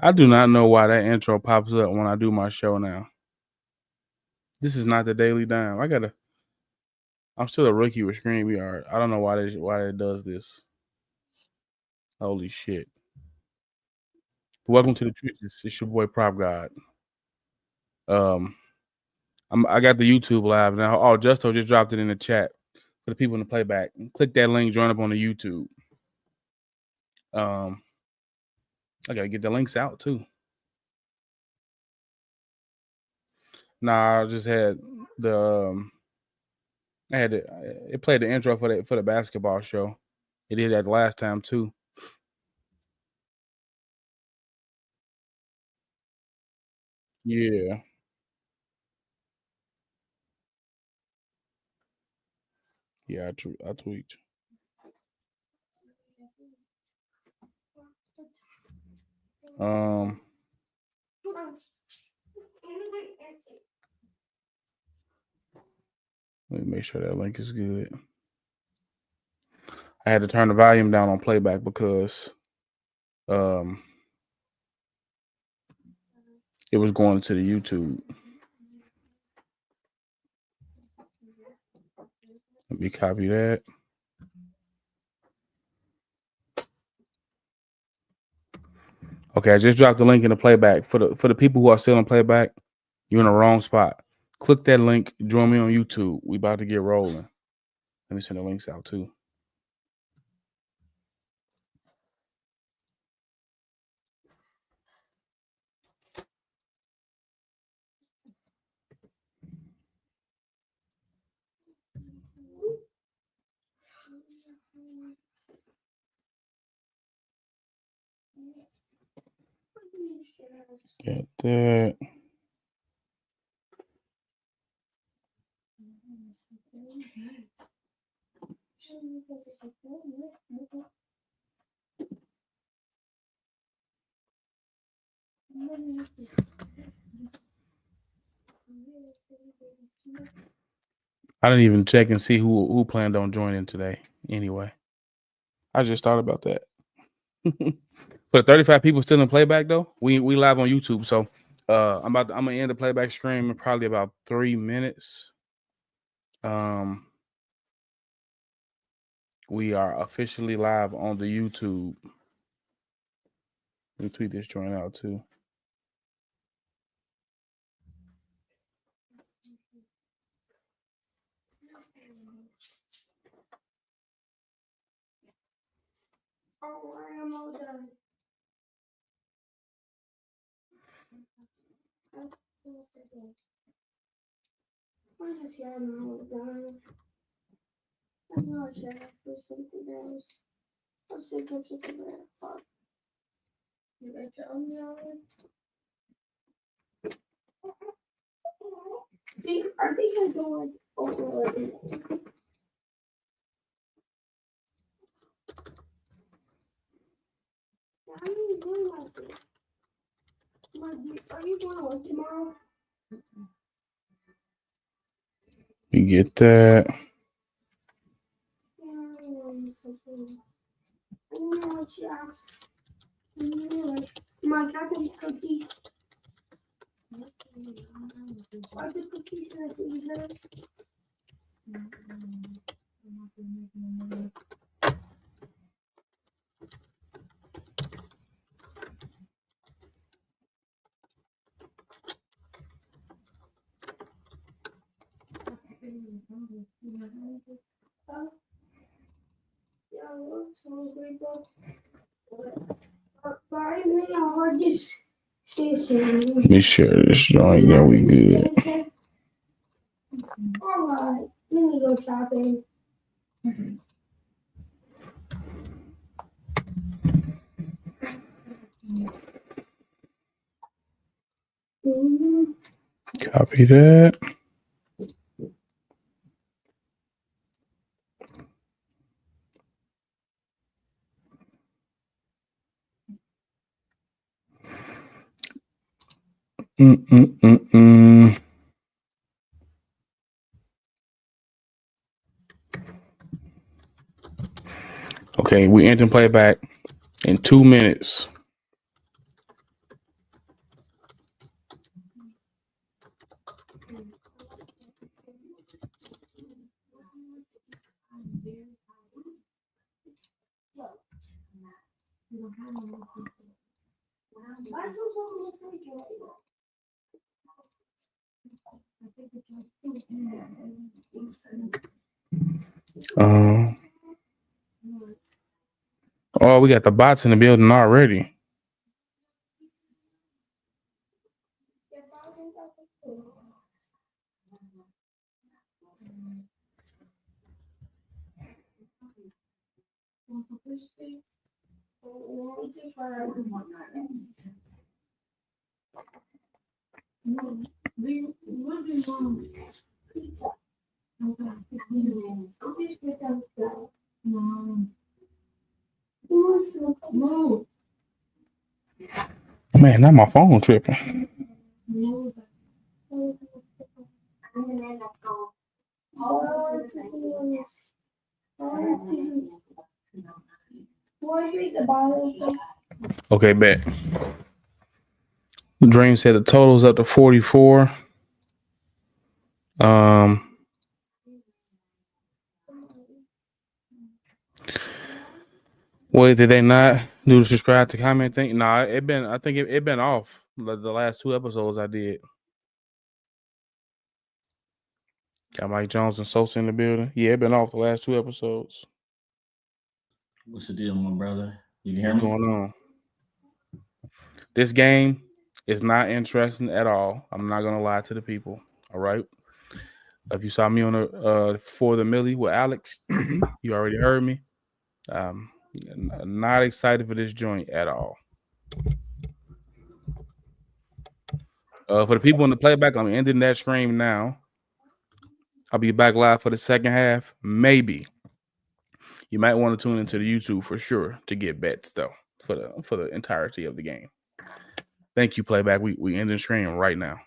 I do not know why that intro pops up when I do my show now. This is not the Daily Dime. I'm still a rookie with StreamYard. I don't know why it does this. Holy shit. Welcome to the Trenches. It's your boy PropGod. I got the YouTube live now. Oh, Justo just dropped it in the chat for the people in the playback. Click that link, join up on the YouTube. I gotta get the links out too. Nah, I just had it played the intro for the basketball show. It did that last time too. Yeah. Yeah, I tweaked. Let me make sure that link is good. I had to turn the volume down on playback because it was going to the YouTube. Let me copy that. Okay, I just dropped the link in the playback. For the people who are still in playback, you're in the wrong spot. Click that link, join me on YouTube. We about to get rolling. Let me send the links out too. Get that. I didn't even check and see who planned on joining today. Anyway, I just thought about that. But 35 people still in playback though. We live on YouTube, so I'm gonna end the playback stream in probably about 3 minutes. We are officially live on the YouTube. Let me tweet this joint out too. You get that. Let me share this joint. Then we good. All right, let me go shopping. Copy that. Okay, we end and play back in 2 minutes. Oh, we got the bots in the building already. Man, now my phone tripping. Okay, bet. Dream said the total's up to 44. Well, did they not do the subscribe to comment thing? Nah, I think it been off the last 2 episodes I did. Got Mike Jones and Sosa in the building. Yeah, it been off the last 2 episodes. What's the deal, my brother? You can hear me? What's going on? This game is not interesting at all. I'm not gonna lie to the people. All right. If you saw me on the for the Millie with Alex, you already heard me. Not excited for this joint at all. For the people in the playback, I'm ending that stream now. I'll be back live for the second half. Maybe you might want to tune into the YouTube for sure to get bets though for the entirety of the game. Thank you, playback. We end the stream right now.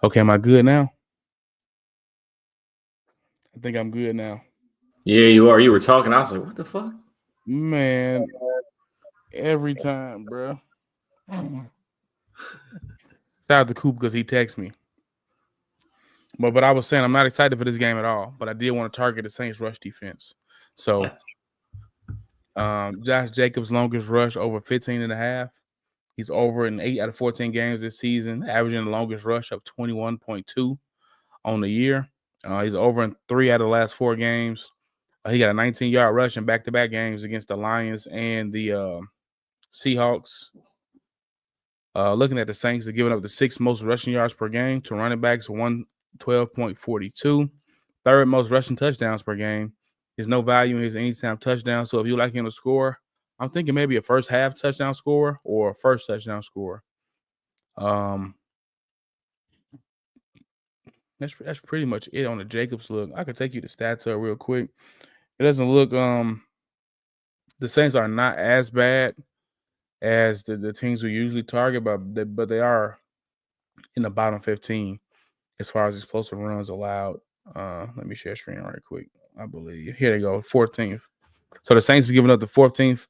Okay, am I good now? I think I'm good now. Yeah, you are. You were talking. I was like, what the fuck? Man, every time, bro. Shout out to Coop because he texted me. But I was saying I'm not excited for this game at all. But I did want to target the Saints rush defense. So Josh Jacobs' longest rush over 15.5. He's over in 8 out of 14 games this season, averaging the longest rush of 21.2 on the year. He's over in 3 out of the last 4 games. He got a 19-yard rush in back-to-back games against the Lions and the Seahawks. Looking at the Saints, they're giving up the 6th most rushing yards per game to running backs, 112.42. 3rd most rushing touchdowns per game. There's no value in his anytime touchdown. So if you like him to score, I'm thinking maybe a first half touchdown score or a first touchdown score. That's pretty much it on the Jacobs look. I could take you to stats up real quick. It doesn't look the Saints are not as bad as the teams we usually target, but they are in the bottom 15 as far as explosive runs allowed. Let me share screen right quick. I believe here they go, 14th. So the Saints are giving up the 14th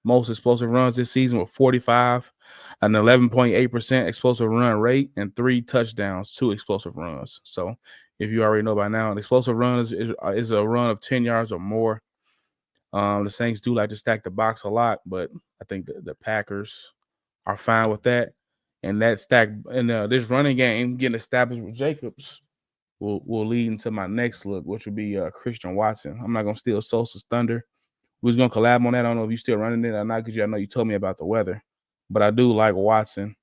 most explosive runs this season with 45, an 11.8% explosive run rate, and 3 touchdowns, 2 explosive runs. So if you already know by now, an explosive run is a run of 10 yards or more. The Saints do like to stack the box a lot, but I think the Packers are fine with that. And that stack and this running game getting established with Jacobs will lead into my next look, which would be Christian Watson. I'm not gonna steal Sosa's thunder. We was gonna collab on that. I don't know if you still running it or not, because I know you told me about the weather. But I do like Watson.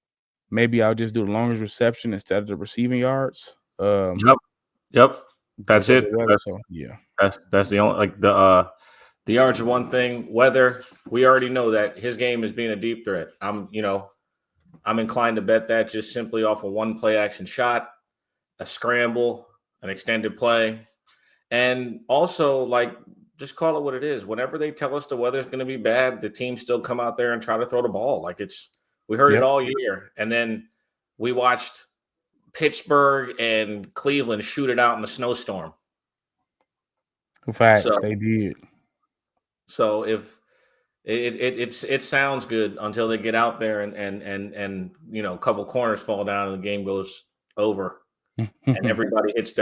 Maybe I'll just do the longest reception instead of the receiving yards. Yep. That's because it. of the weather. So yeah. That's the only the yards are one thing. Weather, we already know that his game is being a deep threat. I'm inclined to bet that just simply off of one play action shot, a scramble, an extended play, and also just call it what it is. Whenever they tell us the weather's going to be bad, the teams still come out there and try to throw the ball. We heard it all year, and then we watched Pittsburgh and Cleveland shoot it out in a snowstorm. Facts, they did. So if it sounds good until they get out there and a couple corners fall down and the game goes over and everybody hits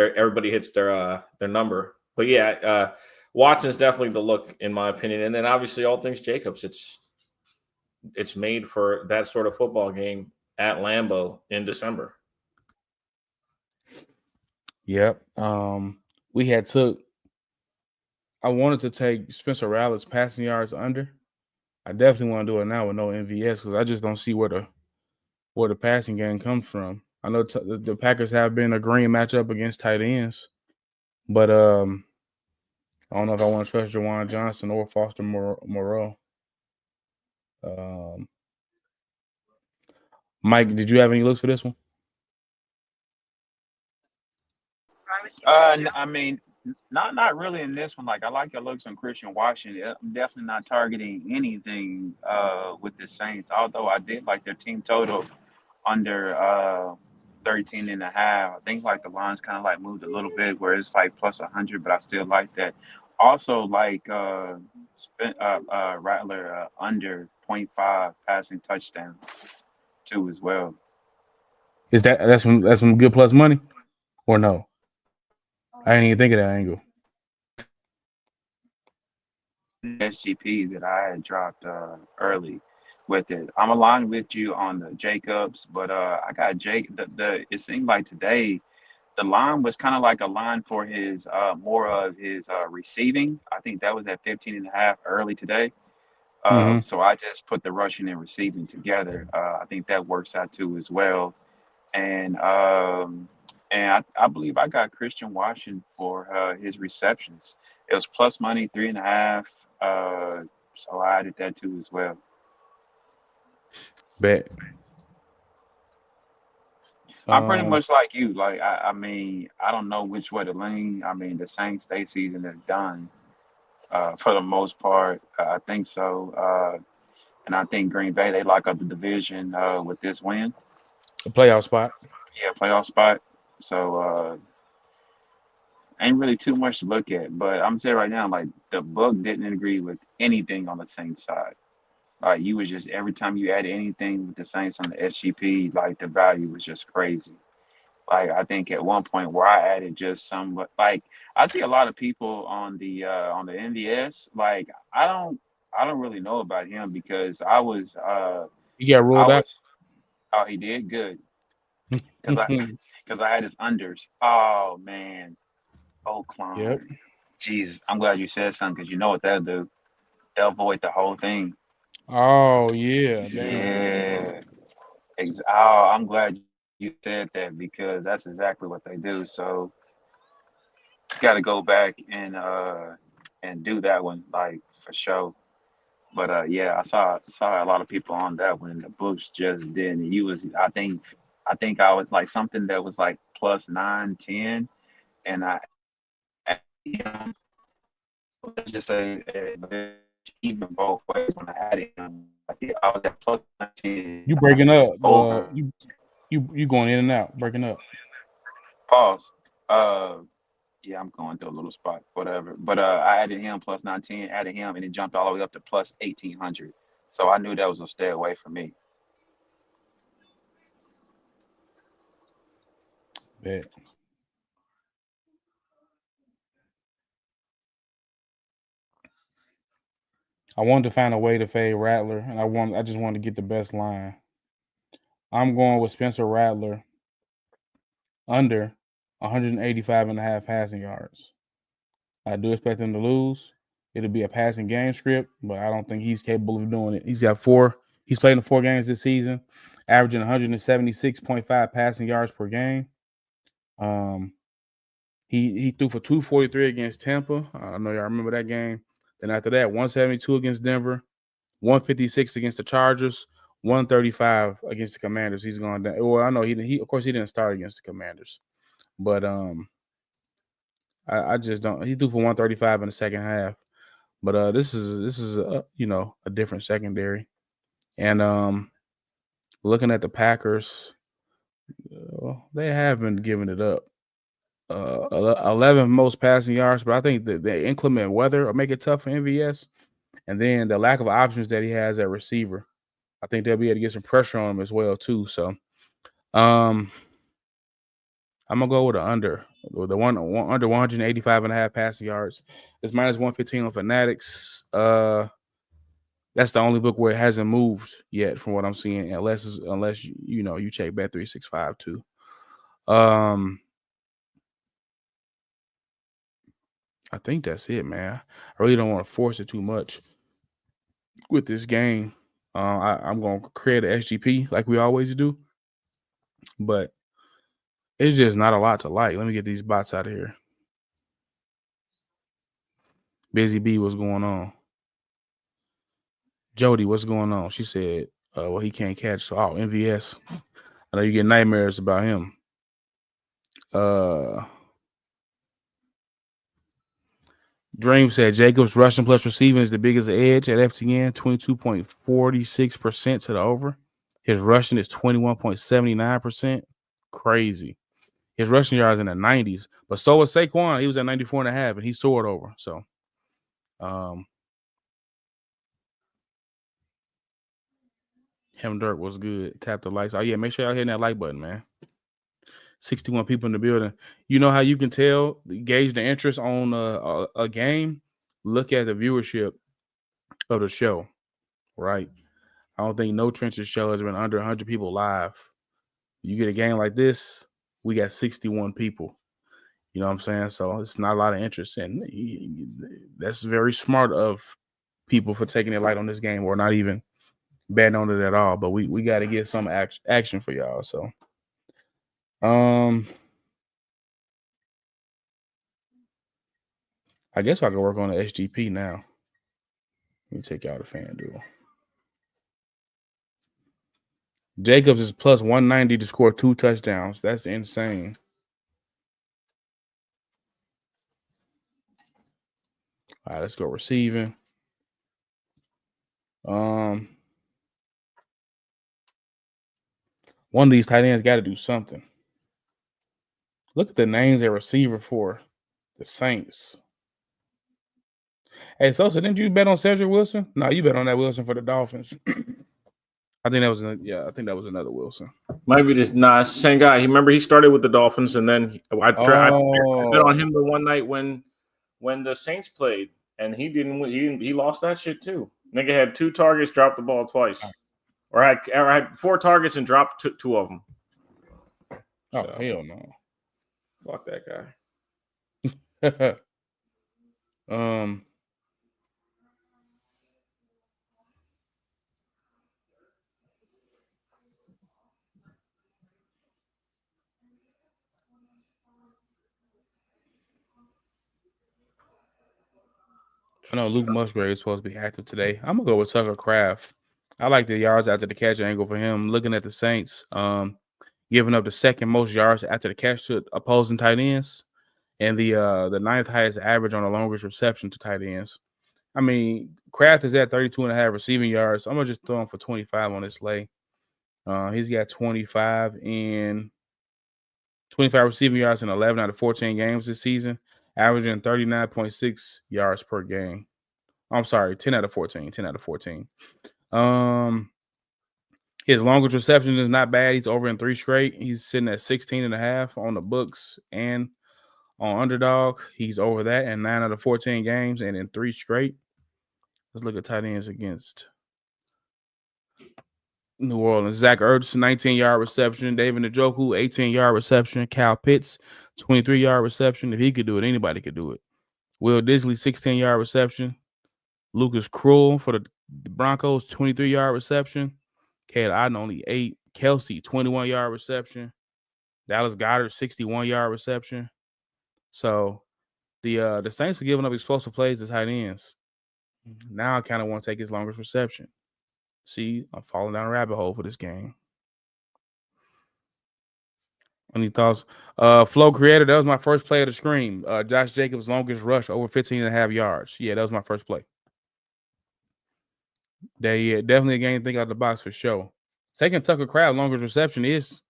their number. But yeah, Watson's definitely the look in my opinion. And then obviously all things Jacobs, it's made for that sort of football game at Lambeau in December. Yep. I wanted to take Spencer Rattler's passing yards under. I definitely want to do it now with no MVS because I just don't see where the passing game comes from. I know the Packers have been a green matchup against tight ends, but I don't know if I want to trust Jawan Johnson or Foster Moreau. Mike, did you have any looks for this one? I mean, not really in this one. Like I like your looks on Christian Washington. I'm definitely not targeting anything with the Saints. Although I did like their team total under 13 and a half. I think like the line's kind of like moved a little bit where it's like plus 100, but I still like that. Also like Rattler under 0.5 passing touchdown too as well. That's some good plus money or no? I didn't even think of that angle. SGP that I had dropped early with it. I'm aligned with you on the Jacobs, but I got Jake. It seemed like today the line was kind of like a line for his more of his receiving. I think that was at 15 and a half early today. So I just put the rushing and receiving together. I think that works out too as well. And I believe I got Christian Washington for his receptions. It was plus money 3.5. So I added that too as well. Bet. I'm pretty much like you. Like I mean, I don't know which way to lean. I mean, the Saints day season is done for the most part. I think so. And I think Green Bay they lock up the division with this win. A playoff spot. Yeah, playoff spot. So ain't really too much to look at. But I'm saying right now, like the book didn't agree with anything on the Saints side. Like you was just every time you added anything with the Saints on the SGP, like the value was just crazy. Like I think at one point where I added just some, but like I see a lot of people on the NVS. Like I don't really know about him because I was you got ruled out. Oh, he did good because I had his unders. Oh man, clown. Yep. Jeez, I'm glad you said something because you know what that'll do. They'll avoid the whole thing. Oh yeah. Yeah. Oh, I'm glad you said that because that's exactly what they do. So got to go back and do that one like for sure. But yeah, I saw a lot of people on that one. The books just didn't. He was I think I was like something that was like plus 9, 10, and I him. Let's just say even both ways when I added him. I was at plus 19. You breaking up? You going in and out, breaking up. Pause. Yeah, I'm going through a little spot, whatever. But I added him plus 19, added him, and it jumped all the way up to plus 1,800. So I knew that was a stay away from me. Bet. I wanted to find a way to fade Rattler, and I just wanted to get the best line. I'm going with Spencer Rattler under 185.5 passing yards. I do expect him to lose. It'll be a passing game script, but I don't think he's capable of doing it. He's played in 4 games this season, averaging 176.5 passing yards per game. He threw for 243 against Tampa. I know y'all remember that game. Then after that, 172 against Denver, 156 against the Chargers, 135 against the Commanders. He's going down. Well, I know he of course he didn't start against the Commanders, but I just don't. He threw for 135 in the second half. But this is a different secondary, and looking at the Packers, they have been giving it up. 11 most passing yards, but I think the inclement weather will make it tough for MVS, and then the lack of options that he has at receiver, I think they'll be able to get some pressure on him as well too. So, I'm gonna go with the under. The one under 185.5 passing yards. It's minus 115 on Fanatics. That's the only book where it hasn't moved yet, from what I'm seeing, unless you check Bet365 too. I think that's it, man. I really don't want to force it too much with this game. I'm going to create an SGP like we always do, but it's just not a lot to like. Let me get these bots out of here. Busy B, what's going on? Jody, what's going on? She said, well, he can't catch. So, MVS. I know you get nightmares about him. Dream said Jacobs rushing plus receiving is the biggest edge at FTN, 22.46% to the over. His rushing is 21.79%. Crazy. His rushing yards in the 90s, but so was Saquon. He was at 94.5, and he soared over. So, him Dirk was good. Tap the lights. Oh yeah, make sure y'all hitting that like button, man. 61 people in the building. You know how you can gauge the interest on a game? Look at the viewership of the show, right? I don't think No Trenches show has been under 100 people live. You get a game like this, we got 61 people. You know what I'm saying? So it's not a lot of interest, and that's very smart of people for taking their light on this game or not even betting on it at all. But we got to get some action for y'all. So, I guess I can work on the SGP now. Let me take y'all to FanDuel. Jacobs is plus 190 to score 2 touchdowns. That's insane. All right, let's go receiving. One of these tight ends got to do something. Look at the names at receiver for the Saints. Hey, Sosa, didn't you bet on Cedric Wilson? No, you bet on that Wilson for the Dolphins. I think that was another Wilson. Might be this. Nah, same guy. Remember, he started with the Dolphins, and then I bet on him the one night when the Saints played, and he didn't. He lost that shit too. Nigga had 2 targets, dropped the ball twice, or had 4 targets and dropped 2 of them. Oh, hell no! Fuck that guy. I know Luke Musgrave is supposed to be active today. I'm gonna go with Tucker Kraft. I like the yards after the catch angle for him. Looking at the Saints, giving up the second most yards after the catch to opposing tight ends, and the 9th highest average on the longest reception to tight ends. I mean, Kraft is at 32.5 receiving yards. I'm gonna just throw him for 25 on this lay. He's got 25 receiving yards in 11 out of 14 games this season, averaging 39.6 yards per game. I'm sorry, 10 out of 14. His longest receptions is not bad. He's over in 3 straight. He's sitting at 16.5 on the books and on Underdog. He's over that in 9 out of 14 games and in 3 straight. Let's look at tight ends against New Orleans. Zach Ertz, 19-yard reception. David Njoku, 18-yard reception. Kyle Pitts, 23-yard reception. If he could do it, anybody could do it. Will Disley, 16-yard reception. Lucas Krull for the Broncos, 23-yard reception. Cade Otton, only 8. Kelsey, 21-yard reception. Dallas Goedert, 61-yard reception. So the Saints are giving up explosive plays to tight ends. Now I kind of want to take his longest reception. See, I'm falling down a rabbit hole for this game. Any thoughts? Flow Creator, that was my first play of the screen. Josh Jacobs' longest rush, over 15.5 yards. Yeah, that was my first play. Definitely a game to think out the box for sure. Taking Tucker Craft longest reception is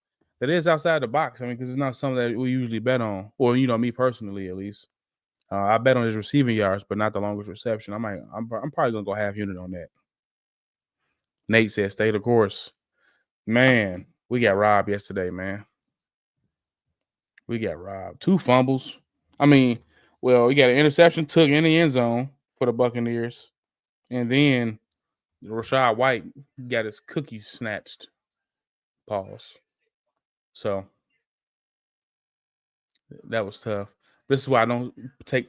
outside the box. I mean, because it's not something that we usually bet on, or me personally at least. I bet on his receiving yards, but not the longest reception. I'm probably gonna go half unit on that. Nate said, "Stay the course." Man, we got robbed yesterday, man. We got robbed. 2 fumbles. I mean, well, we got an interception took in the end zone for the Buccaneers, and then Rashad White got his cookies snatched. Pause. So that was tough. This is why I don't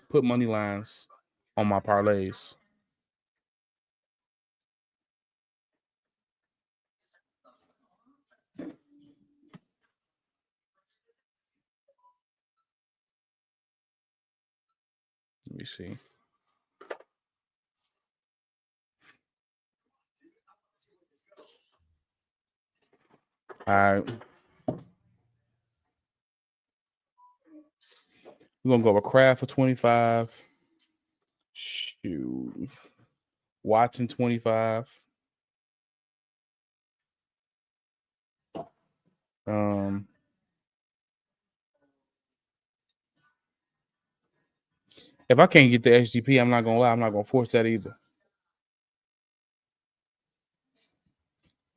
put money lines on my parlays. Let me see. All right. We're going to go with Kraft for 25. Shoot. Watson, 25. If I can't get the HGP, I'm not going to lie. I'm not going to force that either.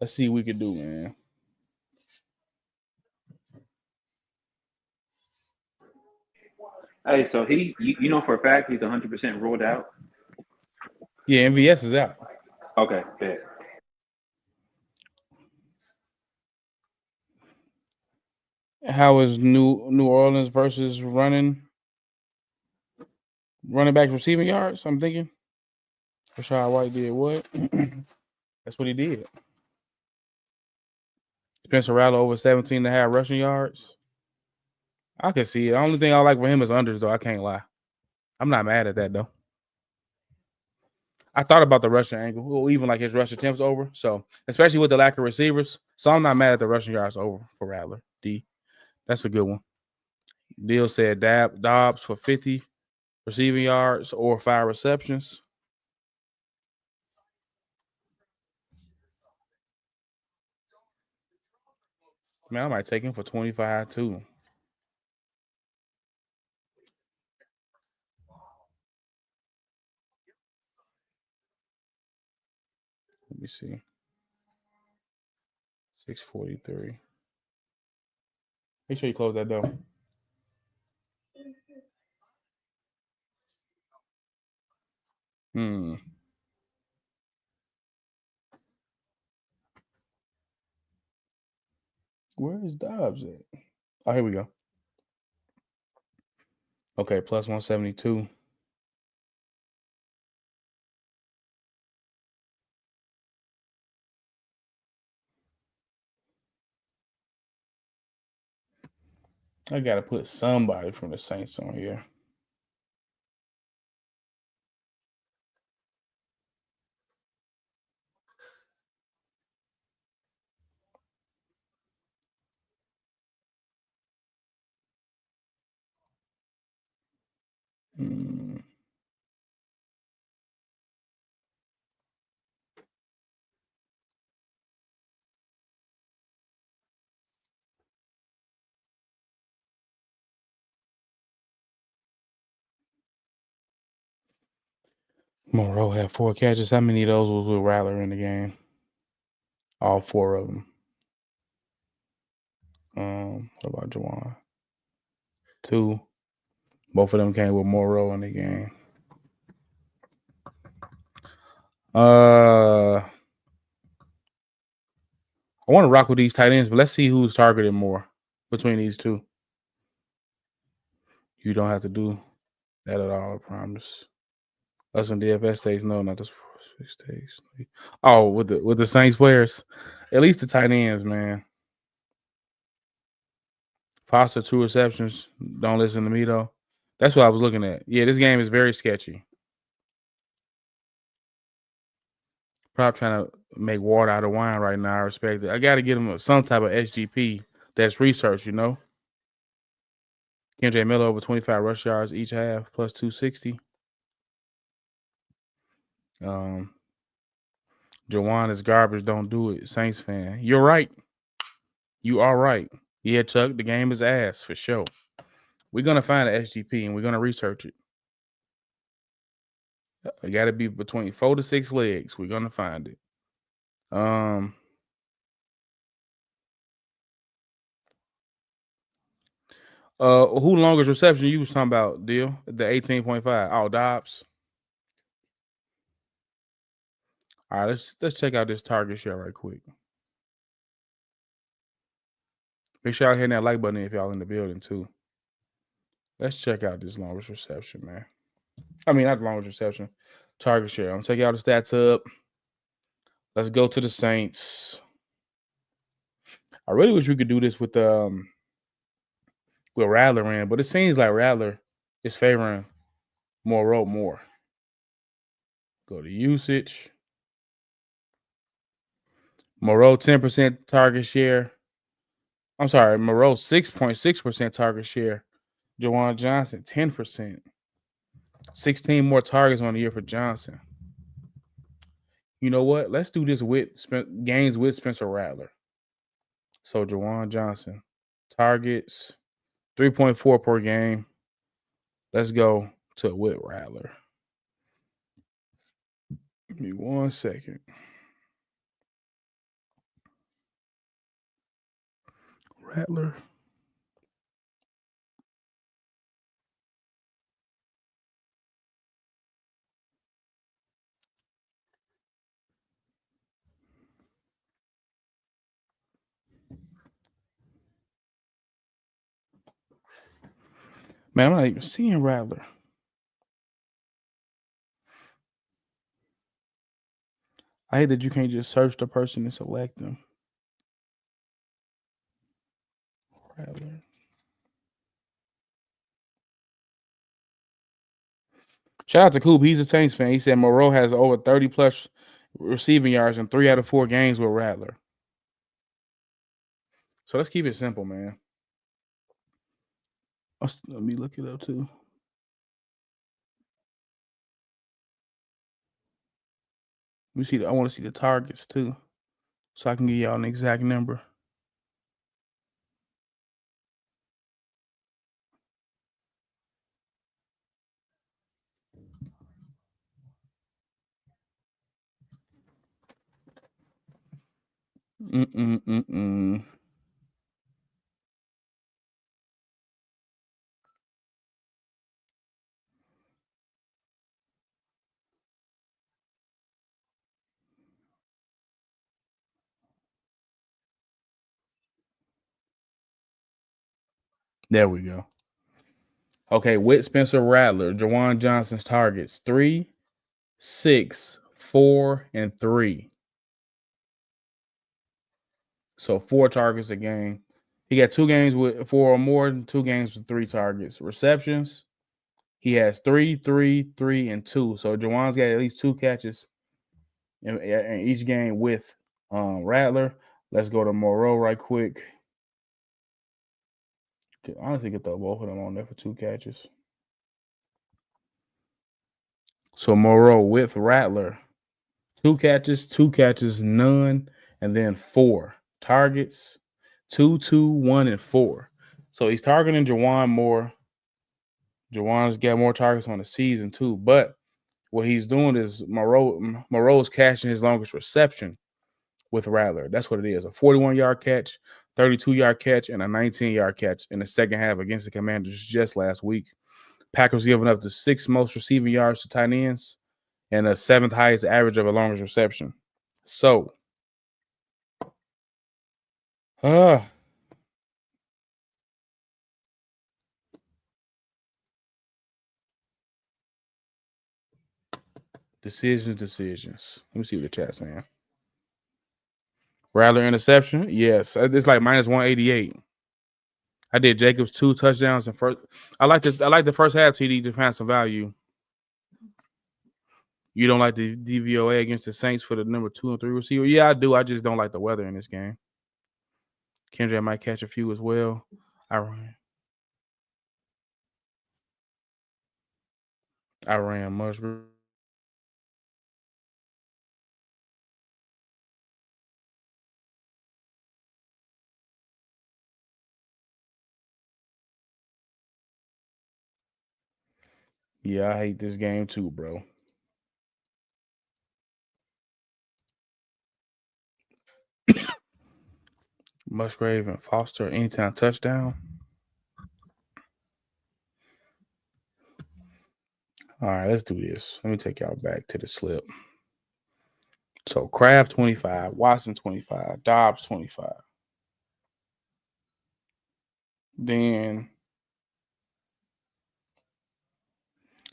Let's see what we can do, man. Hey, so you know for a fact he's 100% ruled out. Yeah, MVS is out. Okay, good. How is New Orleans versus running back receiving yards? I'm thinking. Rashad White did what? That's what he did. Spencer Rattler over 17.5 rushing yards. I can see it. The only thing I like for him is unders, though. I can't lie. I'm not mad at that, though. I thought about the rushing angle, or even like his rush attempts over. So, especially with the lack of receivers. So, I'm not mad at the rushing yards over for Rattler. That's a good one. Deal said Dobbs for 50 receiving yards or 5 receptions. Man, I might take him for 25 too. Let me see. 643. Make sure you close that door. Where is Dobbs at? Oh, here we go. Okay, plus 172. I got to put somebody from the Saints on here. Monroe had 4 catches. How many of those was with Rattler in the game? All 4 of them. What about Juwan? 2. Both of them came with Moreau in the game. I want to rock with these tight ends, but let's see who's targeted more between these two. You don't have to do that at all, I promise. Us in DFS states, no, not this states. Oh, with the Saints players, at least the tight ends, man. Foster 2 receptions. Don't listen to me though. That's what I was looking at. Yeah, this game is very sketchy. Probably trying to make water out of wine right now. I respect it. I got to get him some type of SGP that's research, you know. KJ Miller over 25 rush yards each half, plus 260. Jawan is garbage. Don't do it. Saints fan. You're right. You are right. Yeah, Chuck, the game is ass for sure. We're going to find an SGP and we're going to research it. It got to be between 4 to 6 legs. We're going to find it. Who longest reception you was talking about, Deal? The 18.5. Oh, Dobbs. All right, let's check out this target share right quick. Make sure y'all hitting that like button if y'all in the building too. Let's check out this longest reception, man. I mean, not the longest reception. Target share. I'm taking out the stats up. Let's go to the Saints. I really wish we could do this with Rattler in, but it seems like Rattler is favoring Moreau more. Go to usage. Moreau 10% target share. I'm sorry, Moreau 6.6% target share. Juwan Johnson 10%. 16 more targets on the year for Johnson. You know what? Let's do this with games with Spencer Rattler. So Juwan Johnson targets 3.4 per game. Let's go to Whit Rattler. Give me 1 second. Rattler. Man, I'm not even seeing Rattler. I hate that you can't just search the person and select them. Rattler. Shout out to Coop. He's a Saints fan. He said Moreau has over 30 plus receiving yards in 3 out of 4 games with Rattler. So let's keep it simple, man. Let me look it up too. Let me see. I want to see the targets too, so I can give y'all an exact number. There we go. Okay, with Spencer Rattler, Juwan Johnson's targets 3, 6, 4, and 3. So 4 targets a game. He got 2 games with 4 or more, 2 games with 3 targets. Receptions, he has 3, 3, 3, and 2. So Juwan's got at least 2 catches in each game with Rattler. Let's go to Moreau right quick. Honestly, get both of them on there for 2 catches. So Moreau with Rattler, 2 catches, none, and then 4 targets, 2, 2, 1, and 4. So he's targeting Juwan more. Juwan's got more targets on the season too, but what he's doing is Moreau's cashing his longest reception with Rattler. That's what it is. A 41-yard catch, 32-yard catch, and a 19-yard catch in the second half against the Commanders just last week. Packers giving up the 6th most receiving yards to tight ends and the 7th highest average of a longest reception. So, decisions. Let me see what the chat's saying. Rattler interception? Yes. It's like minus 188. I did Jacobs 2 touchdowns and first. I like the first half TD to find some value. You don't like the DVOA against the Saints for the number 2 and 3 receiver? Yeah, I do. I just don't like the weather in this game. Kendrick might catch a few as well. I ran Musgrave. Yeah, I hate this game too, bro. Musgrave and Foster anytime touchdown. All right, let's do this. Let me take y'all back to the slip. So Kraft 25, Watson 25, Dobbs 25. Then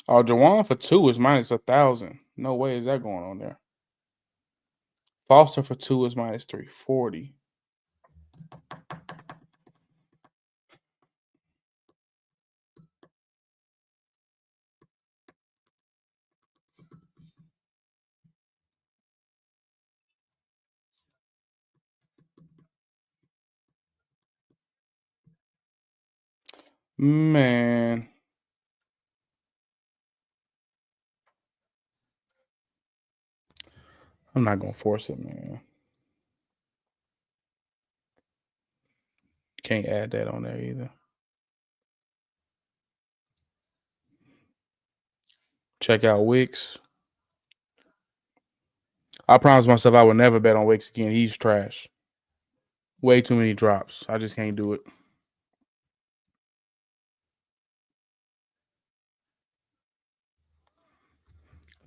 Jawan for 2 is minus 1,000. No way is that going on there. Foster for 2 is minus 340. Man. I'm not going to force it, man. Can't add that on there either. Check out Wicks. I promised myself I would never bet on Wicks again. He's trash. Way too many drops. I just can't do it.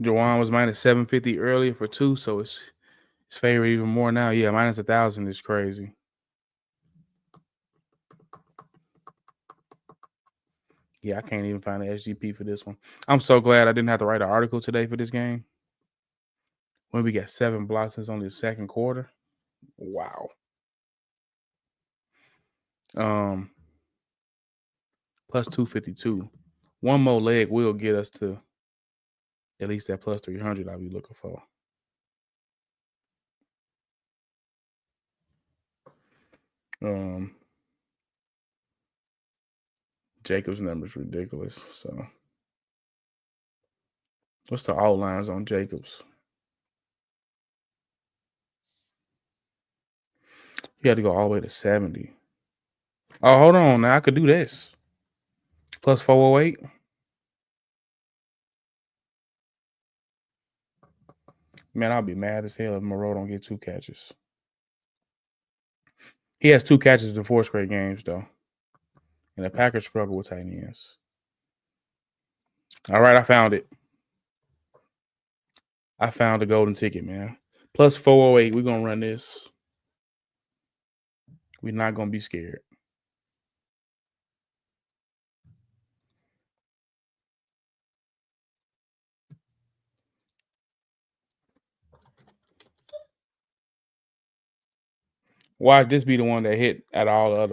Jawan was minus 750 earlier for 2, so it's favored even more now. Yeah, minus 1,000 is crazy. Yeah, I can't even find the SGP for this one. I'm so glad I didn't have to write an article today for this game. When we got 7 blocks since only the second quarter. Wow. Plus 252. One more leg will get us to at least that plus 300 I'll be looking for. Jacobs' number is ridiculous. So, what's the all lines on Jacobs? You had to go all the way to 70. Oh, hold on. Now I could do this. Plus 408. Man, I'll be mad as hell if Moreau don't get 2 catches. He has 2 catches in 4 straight games, though. And the Packers struggle with tight ends. All right, I found it. I found the golden ticket, man. Plus 408. We're going to run this. We're not going to be scared. Watch this be the one that hit at all the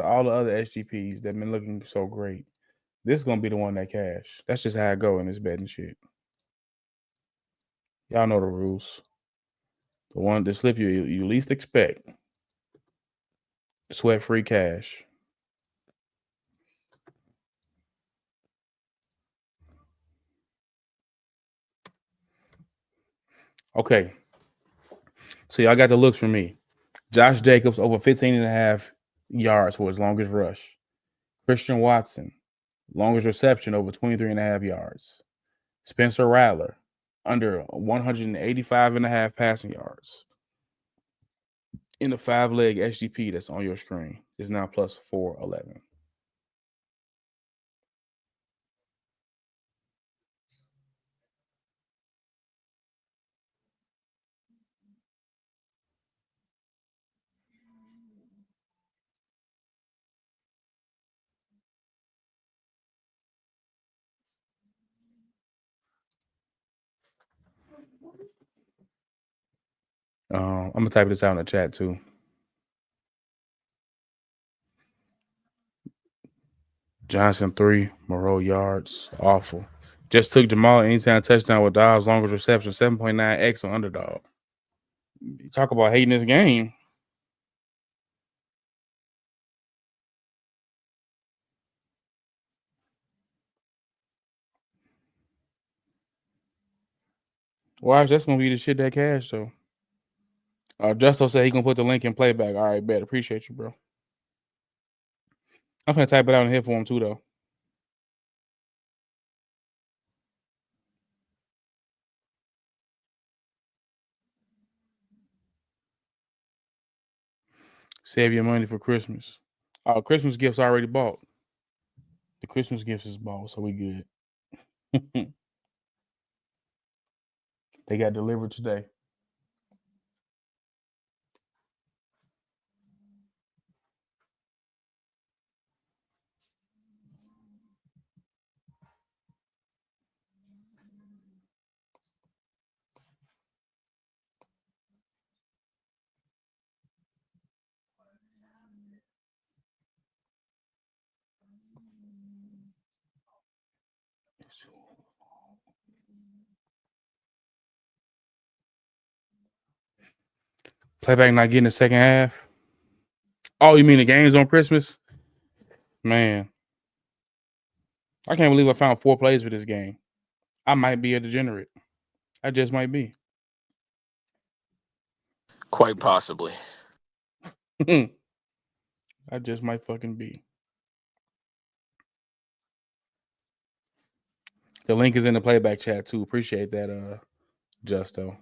other SGPs that been looking so great. This is gonna be the one that cash. That's just how I go in this betting shit. Y'all know the rules. The slip you least expect. Sweat free cash. Okay. So y'all got the looks from me. Josh Jacobs over 15.5 yards for his longest rush. Christian Watson, longest reception over 23.5 yards. Spencer Rattler, under 185.5 passing yards. in the 5-leg SGP that's on your screen is now plus 411. I'm gonna type this out in the chat too. Johnson 3, Moreau yards, awful. Just took Jamal anytime touchdown with Dobbs, longest reception, 7.9x on underdog. You talk about hating this game. Watch, that's gonna be the shit that cash though. Justo said he gonna put the link in playback. All right, bet. Appreciate you, bro. I'm gonna type it out in here for him too, though. Save your money for Christmas. Christmas gifts already bought. The Christmas gifts is bought, so we good. They got delivered today. Playback not getting the second half. Oh, you mean the games on Christmas? Man, I can't believe I found 4 plays for this game. I might be a degenerate. I just might be. Quite possibly. I just might fucking be. The link is in the playback chat too. Appreciate that, Justo.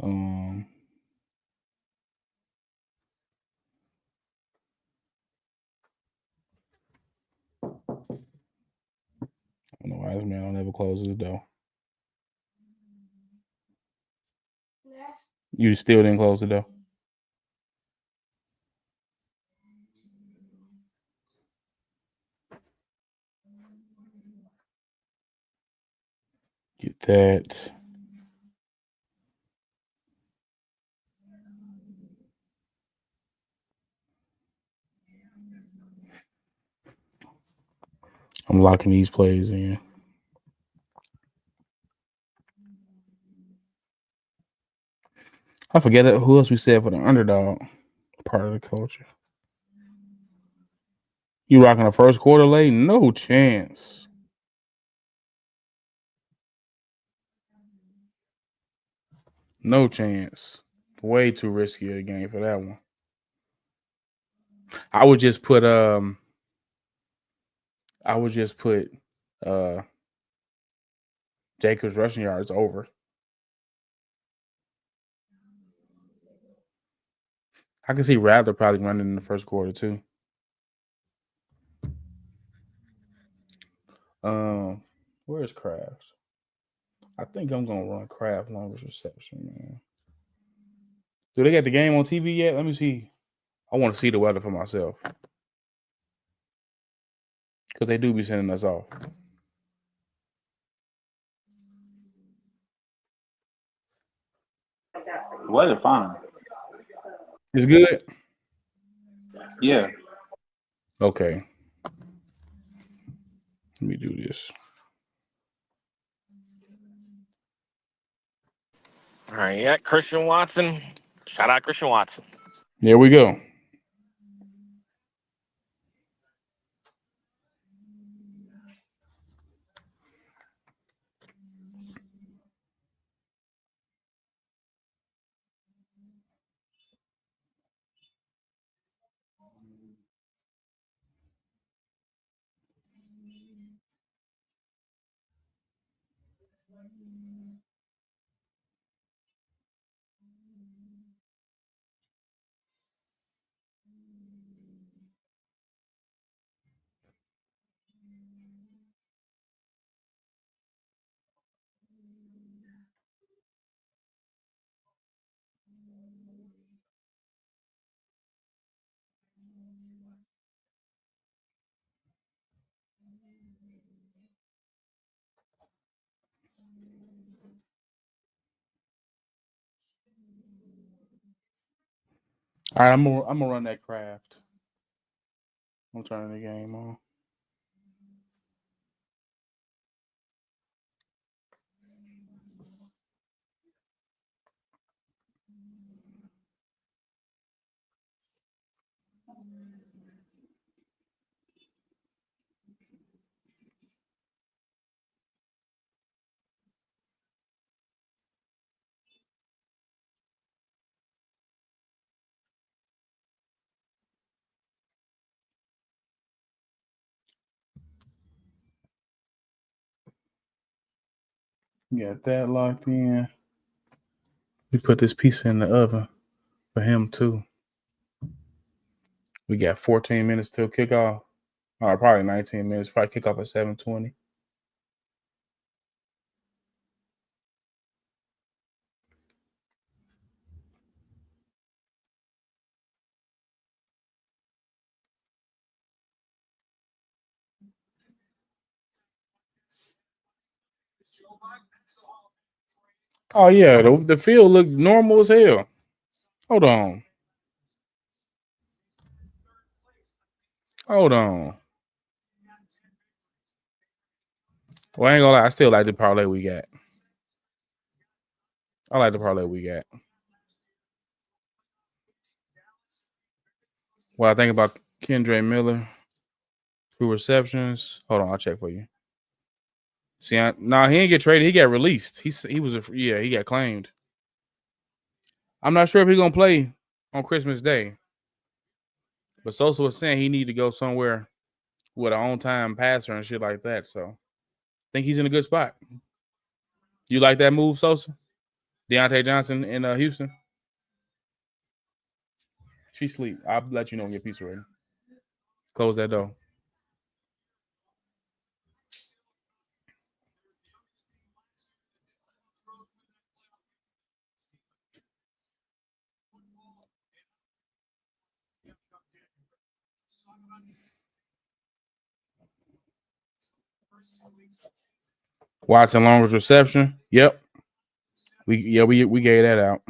I don't know why this man don't ever close the door. You still didn't close the door? Get that. I'm locking these plays in. I forget who else we said for the underdog part of the culture. You rocking a first quarter late? No chance. No chance. Way too risky a game for that one. I would just put Jacobs rushing yards over. I can see Rattler probably running in the first quarter too. Where's Kraft? I think I'm gonna run Kraft longest reception, man. Do they got the game on TV yet? Let me see. I want to see the weather for myself. Because they do be sending us off. Weather fine. It's good? Yeah. Okay. Let me do this. All right, yeah, Christian Watson. Shout out Christian Watson. There we go. All right, I'm gonna run that craft. I'm turning the game on. Got that locked in. We put this pizza in the oven for him too. We got 14 minutes till kickoff. Or probably 19 minutes. Probably kickoff at 7:20. Oh yeah, the field looked normal as hell. Hold on. Well, I ain't gonna lie. I still like the parlay we got. I like the parlay we got. What I think about Kendre Miller, 2 receptions. Hold on, I'll check for you. See, he didn't get traded. He got released. He got claimed. I'm not sure if he's gonna play on Christmas Day. But Sosa was saying he need to go somewhere with an on-time passer and shit like that. So I think he's in a good spot. You like that move, Sosa? Deontay Johnson in Houston? She sleep. I'll let you know when your pizza ready. Close that door. Watson longest reception. Yep. We gave that out.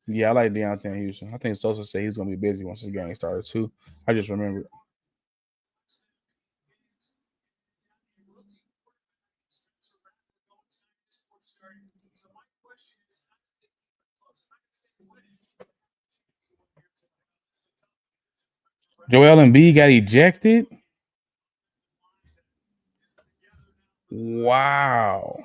Yeah, I like Deontay in Houston. I think Sosa said he's gonna be busy once the game started too. I just remembered. Joel Embiid got ejected. Wow.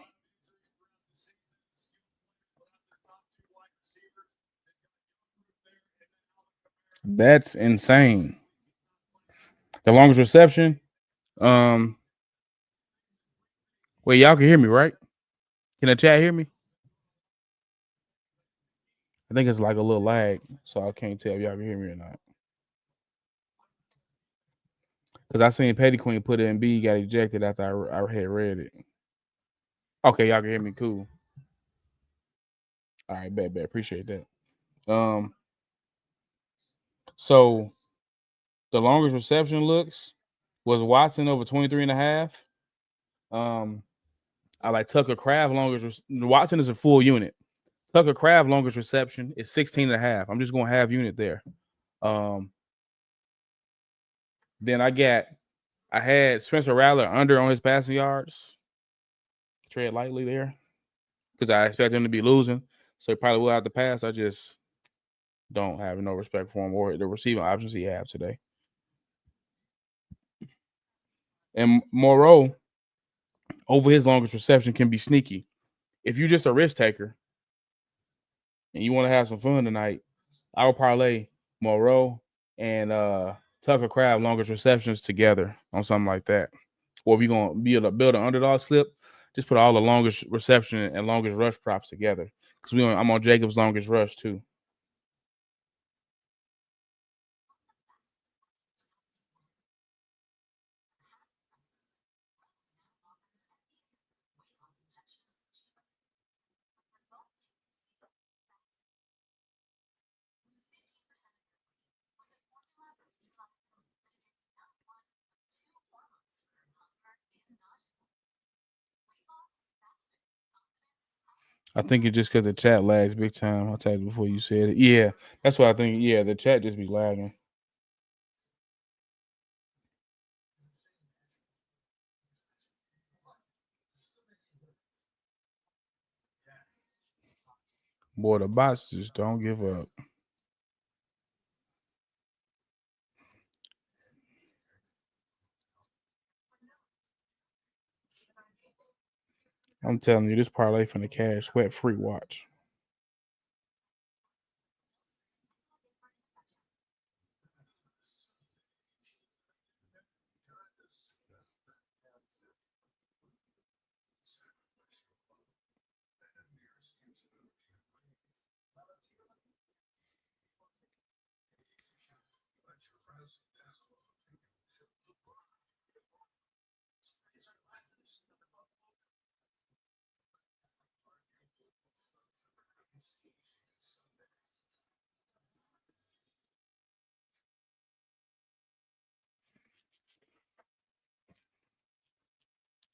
That's insane. The longest reception. Wait, y'all can hear me, right? Can the chat hear me? I think it's like a little lag, so I can't tell if y'all can hear me or not. Because I seen Petty Queen put it in B, got ejected after I had read it. Okay, y'all can hear me. Cool. All right, bet. Appreciate that. So the longest reception looks was Watson over 23.5. I like Tucker Craft longest. Watson is a full unit. Tucker Craft longest reception is 16.5. I'm just going to have unit there. Then I had Spencer Rattler under on his passing yards. Tread lightly there because I expect him to be losing. So he probably will have to pass. I just don't have no respect for him or the receiving options he has today. And Moreau, over his longest reception, can be sneaky. If you're just a risk taker and you want to have some fun tonight, I would parlay Moreau and Tucker Craft longest receptions together on something like that. Or if you're going to be able to build an underdog slip, just put all the longest reception and longest rush props together. Because I'm on Jacobs' longest rush too. I think it's just because the chat lags big time. I told you before you said it. Yeah, that's what I think. Yeah, the chat just be lagging. Boy, the bots just don't give up. I'm telling you, this parlay from the cash sweat free watch.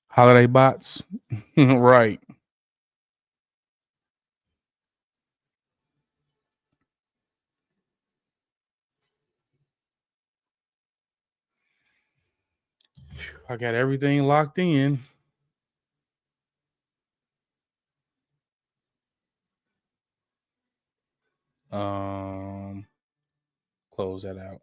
Holiday bots, right? I got everything locked in. Close that out.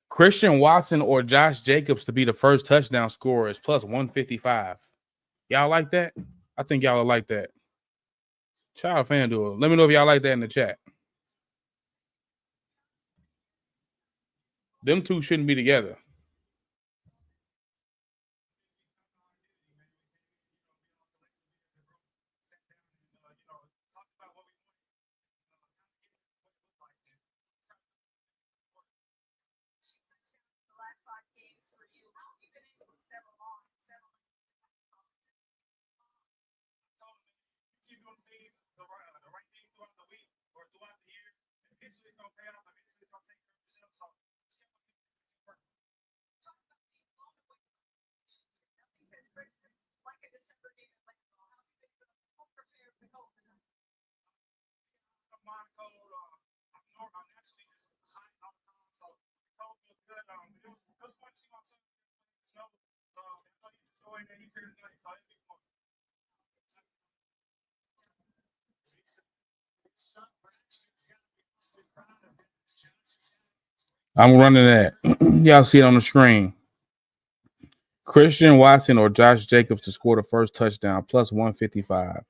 Christian Watson or Josh Jacobs to be the first touchdown scorer is plus 155. Y'all like that? I think y'all will like that. Child FanDuel. Let me know if y'all like that in the chat. Them two shouldn't be together. I'm running that. Y'all see it on the screen. Christian Watson or Josh Jacobs to score the first touchdown, plus 155.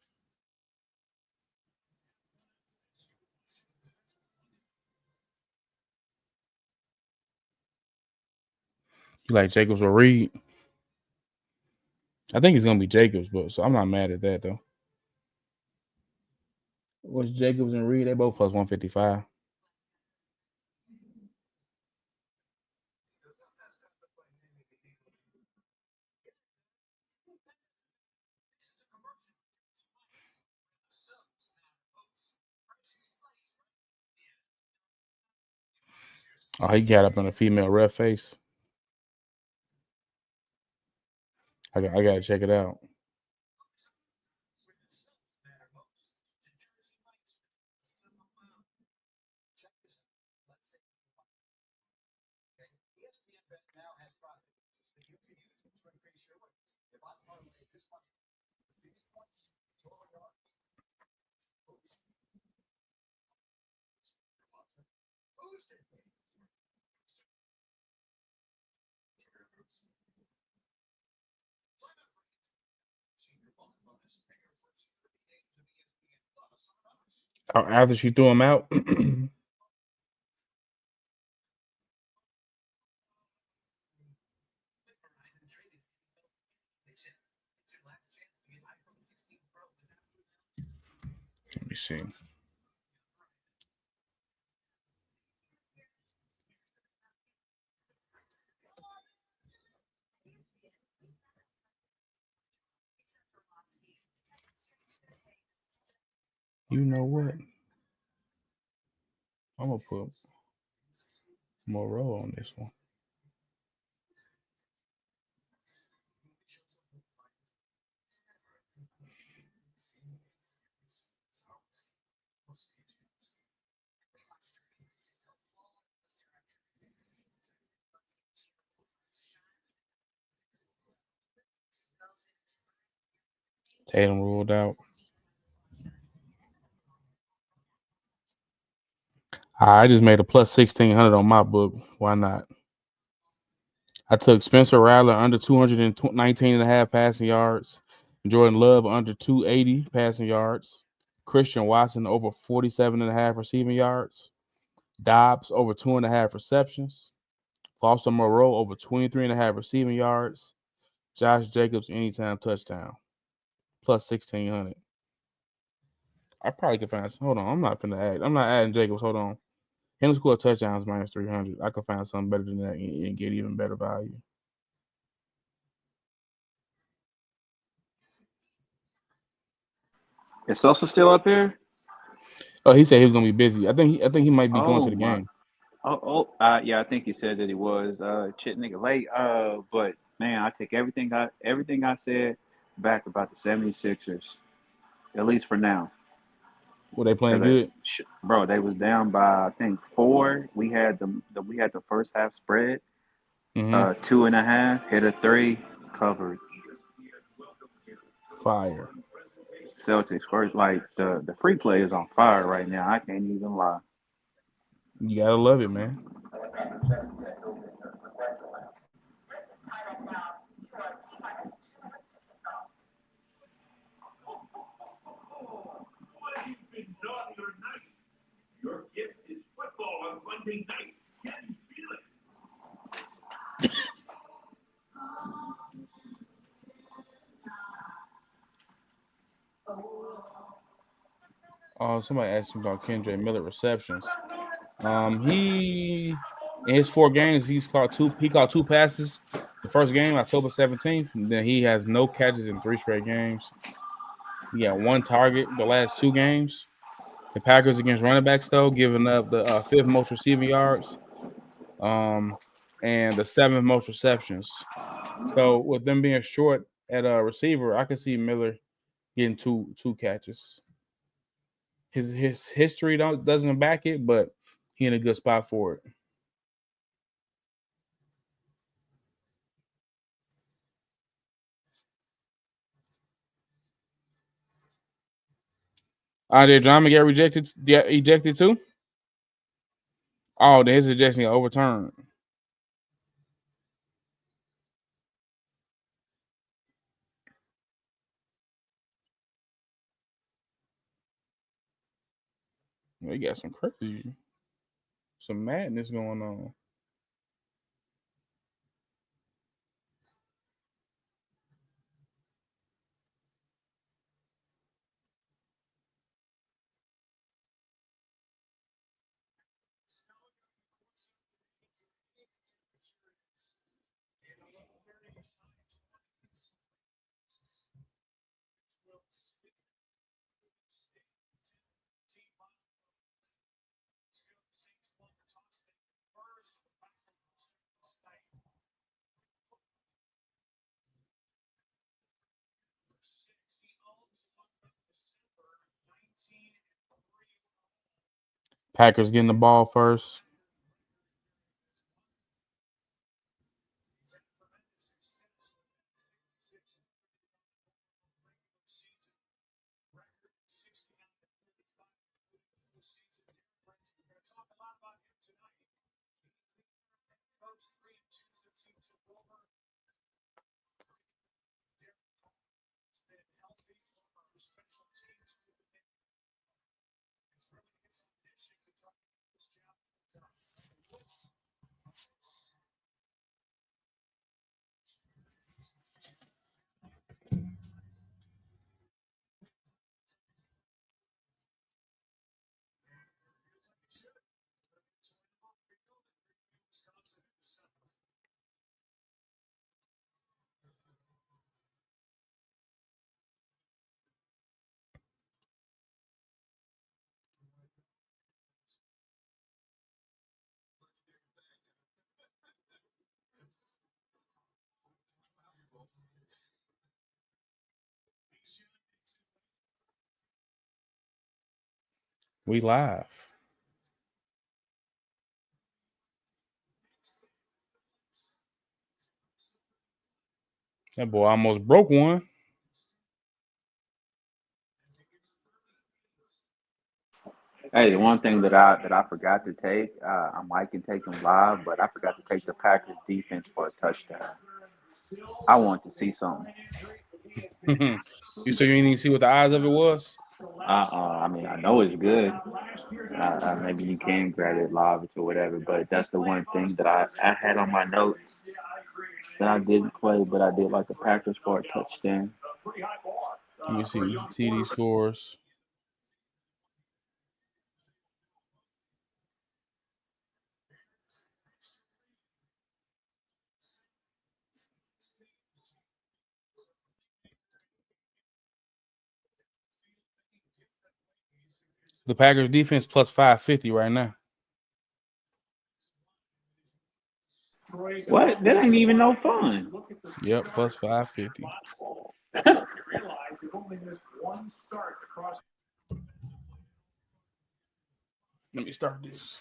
You like Jacobs or Reed? I think it's gonna be Jacobs, but so I'm not mad at that though. What's Jacobs and Reed? They both plus 155. Oh, he got up in a female ref face. I gotta check it out. After she threw him out. Let me see. You know what? I'm gonna put Moreau on this one. Tatum ruled out. I just made a plus 1,600 on my book. Why not? I took Spencer Rattler under 219.5 passing yards. Jordan Love under 280 passing yards. Christian Watson over 47.5 receiving yards. Dobbs over 2.5 receptions. Foster Moreau over 23.5 receiving yards. Josh Jacobs anytime touchdown. Plus 1,600. I probably could find some. Hold on. I'm not adding Jacobs. Hold on. Him score touchdowns minus 300. I could find something better than that and get even better value. Is Sosa still up there? Oh, he said he was gonna be busy. I think he might be going to the game. Yeah, I think he said that he was chit nigga late. But man, I take everything I said back about the 76ers, at least for now. Were they playing good? Bro, they was down by I think 4. We had the first half spread, 2.5, hit a 3, covered. Fire. Celtics first, like the free play is on fire right now. I can't even lie. You gotta love it, man. Your gift is football on Monday night. Can you feel it? Oh, somebody asked me about Kendra Miller receptions. He in his 4 games, he caught 2 passes. The first game, October 17th, and then he has no catches in 3 straight games. He got 1 target the last 2 games. The Packers against running backs, though, giving up the 5th most receiving yards, and the 7th most receptions. So with them being short at a receiver, I can see Miller getting two catches. His history doesn't back it, but he in a good spot for it. Andre Drummond get ejected too? Oh, then his ejection got overturned. We got some madness going on. Packers getting the ball first. We live. That boy almost broke one. Hey, the one thing that I forgot to take, I might can take them live, but I forgot to take the Packers defense for a touchdown. I want to see something. You said you didn't even see what the odds of it was? I mean, I know it's good. Maybe you can grab it live or whatever, but that's the one thing that I had on my notes that I didn't play, but I did like the Packers for a touchdown. Let me see. TD scores. The Packers defense plus 550 right now. What? That ain't even no fun. Yep, plus 550. Let me start this.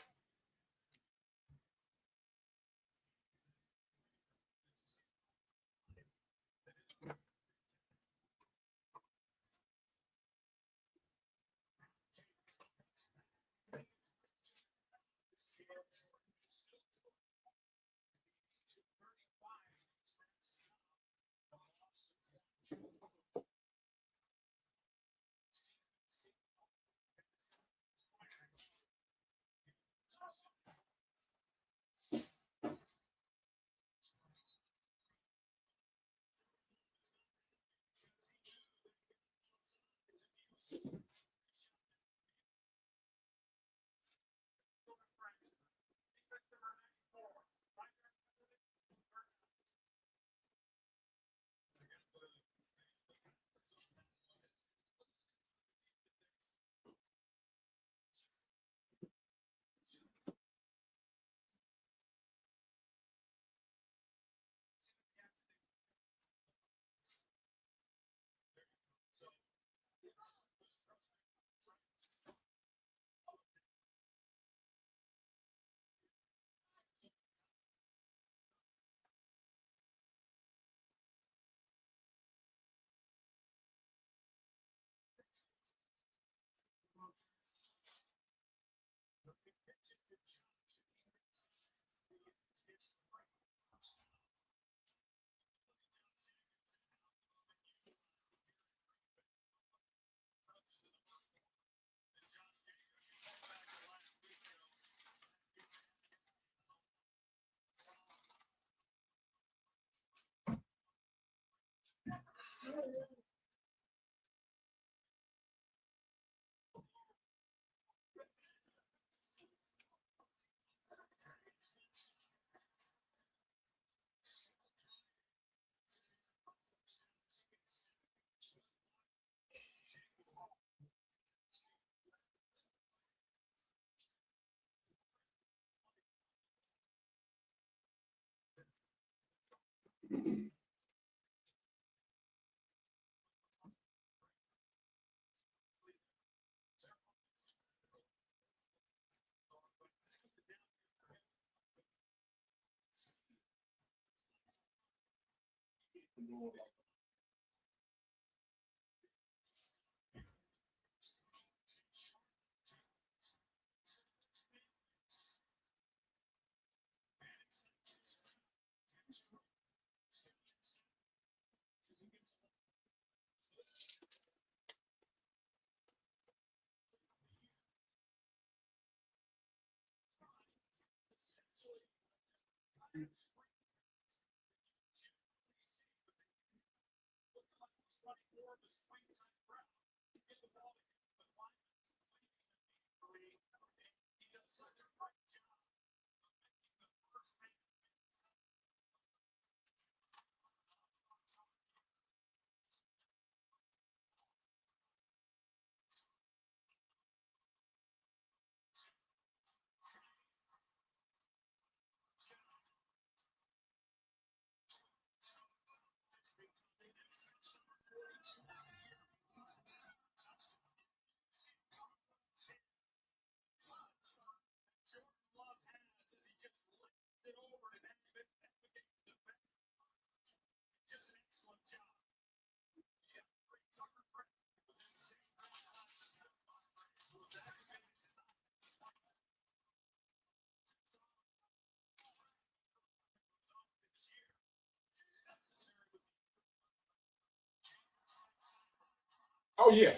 Oh yeah.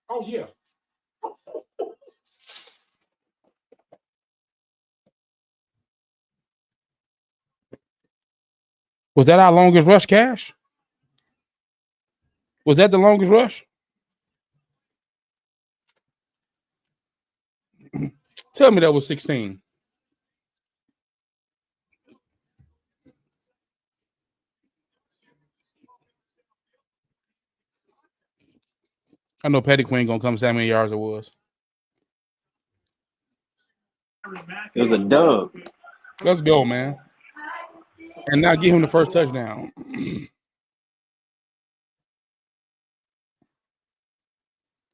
Oh yeah. Was that our longest rush, Cash? Was that the longest rush? Tell me that was 16. I know Petty Queen gonna come say how many yards it was. It was a dub. Let's go, man. And now give him the first touchdown.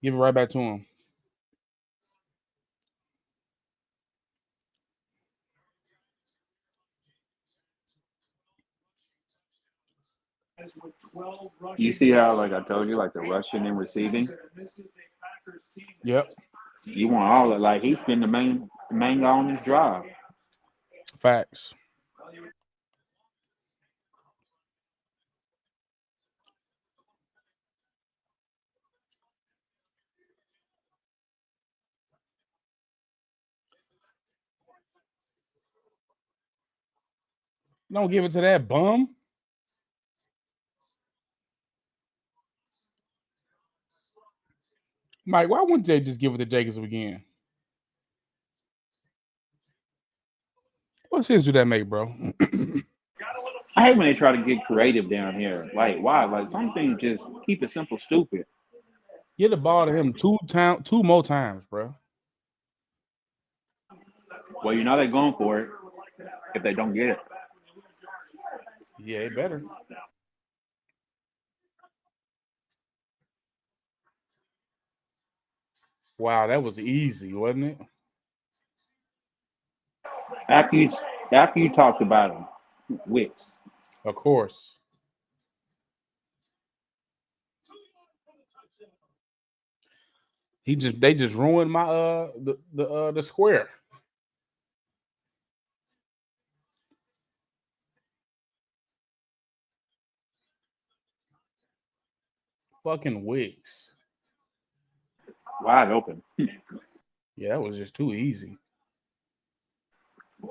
Give it right back to him. You see how, like I told you, like the rushing and receiving. Yep. You want all of like he's been the main guy on this drive. Facts. Don't give it to that bum. Mike, why wouldn't they just give it to Jacobs again? What sense do that make, bro? I hate when they try to get creative down here. Like why? Like some things just keep it simple, stupid. Get the ball to him two more times, bro. Well, you know they're going for it if they don't get it. Yeah, it better. Wow, that was easy, wasn't it? After you talked about him, Wicks. Of course. They just ruined my the square. Fucking Wicks. Wide open. Yeah, that was just too easy.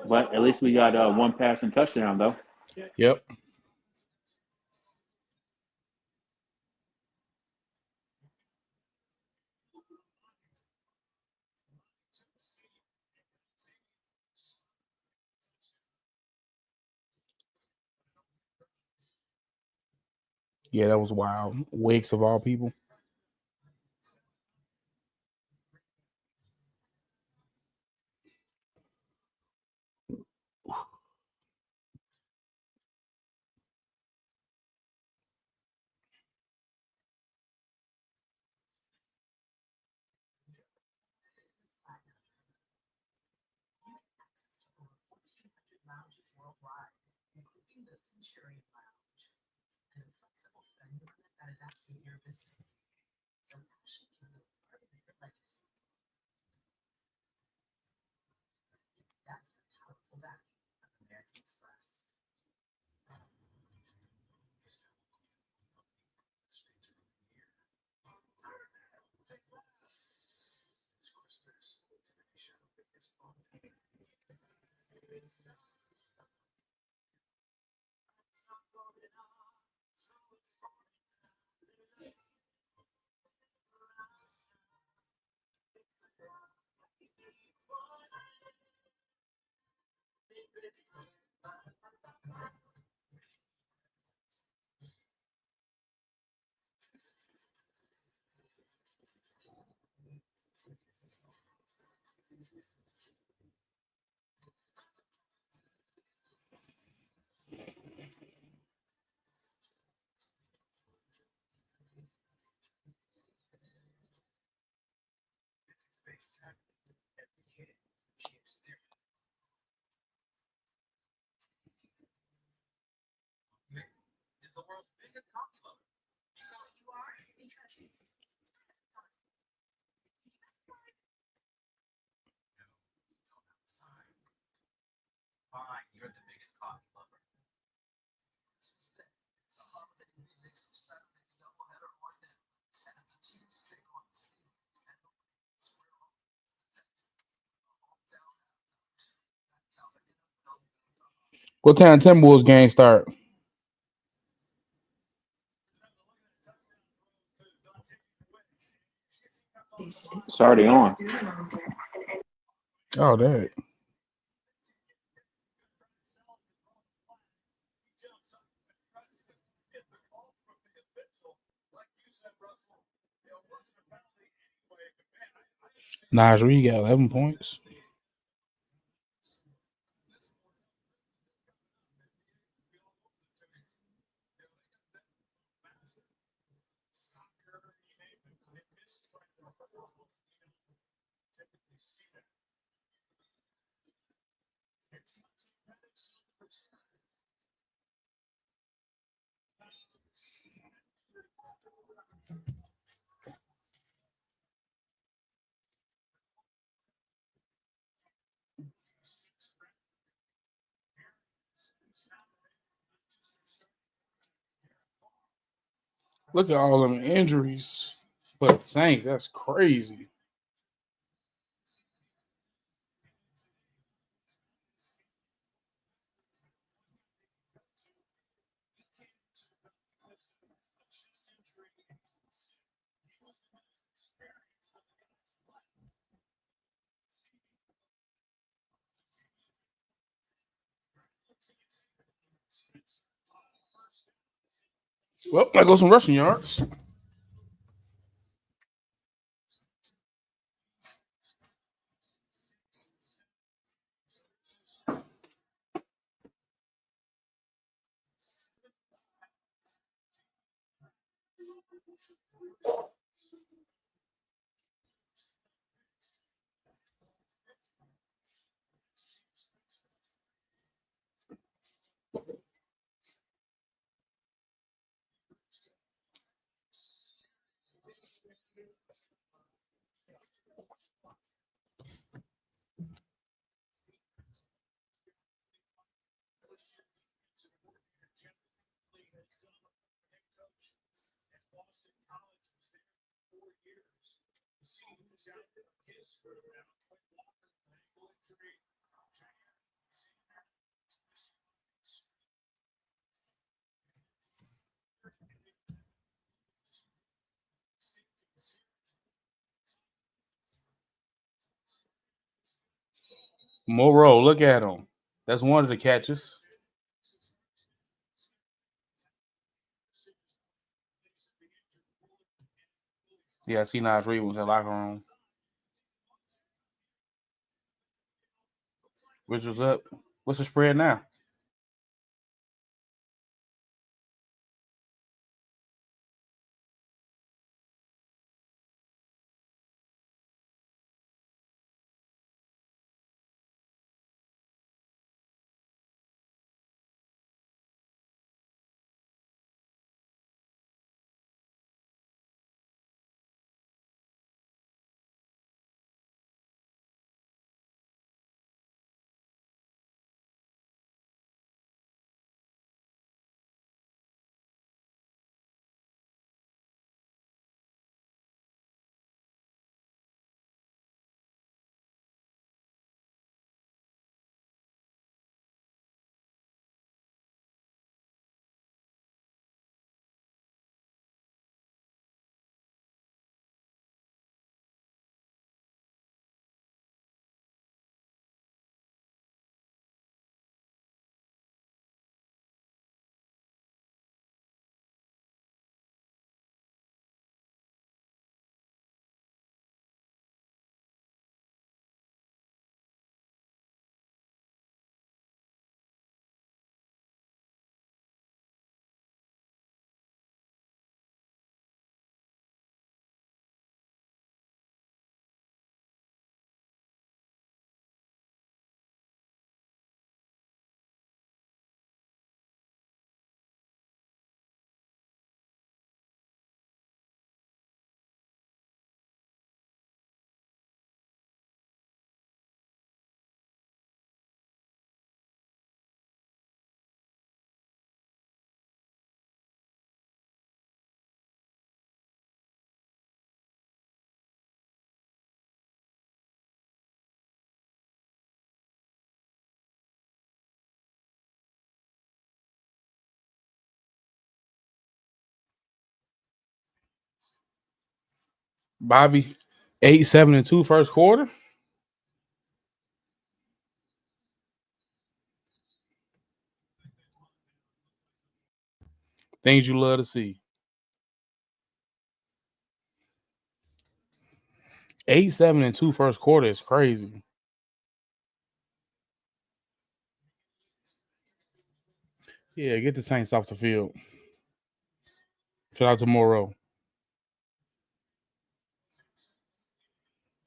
But at least we got one passing touchdown though. Yep. Yeah, that was wild. Wicks of all people. What time Timberwolves game start? It's already on. Oh, that. Nas Reed got 11 points. Look at all them injuries. But Saints, that's crazy. Well, there goes some rushing yards. Moreau, look at him. That's one of the catches. Yeah, I see Nas Reed was in the locker room. Which was up. What's the spread now? Bobby, 8-7-2 first quarter. Things you love to see. 8-7-2 first quarter is crazy. Yeah, get the Saints off the field. Shout out to Morrow.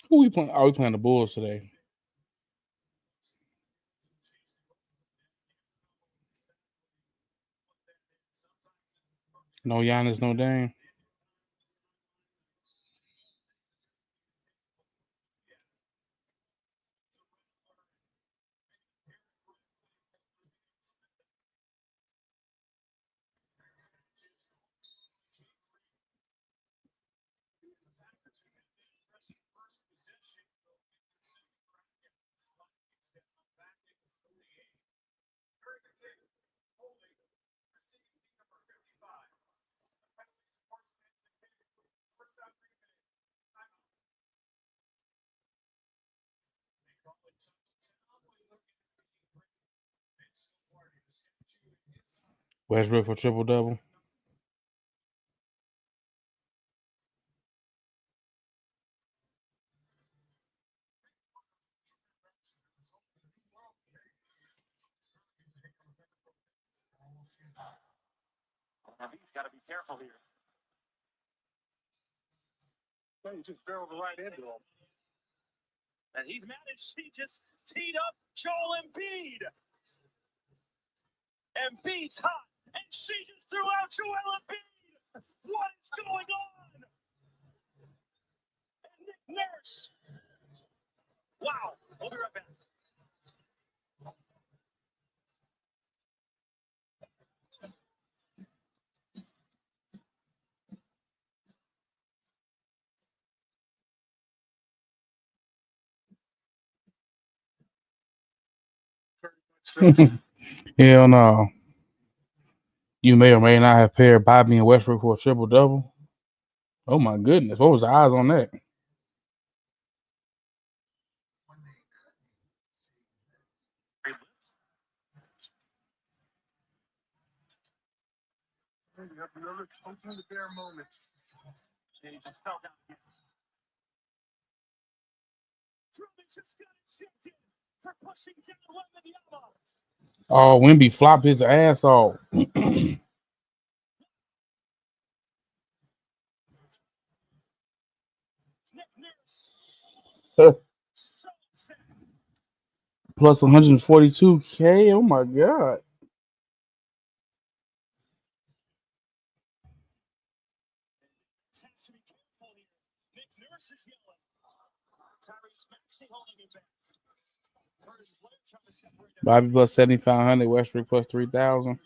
Who we playing? Are we playing the Bulls today? No Giannis, no Dame. Westbrook for triple double. He's got to be careful here. He just barreled right into him. And he's managed. He just teed up Joel Embiid. Embiid's hot, and she just threw out Joel Embiid. What is going on? And Nick Nurse. Wow. We'll be right back. Hell no. You may or may not have paired Bobby and Westbrook for a triple double. Oh my goodness. What was the odds on that? You have another choking the bear moment. And he just fell down again. Truly just got shifted for pushing down Wembanyama. Oh, Wemby flopped his ass off. Plus 142K. Oh my God. Bobby plus 7,500. Westbrook plus 3,000.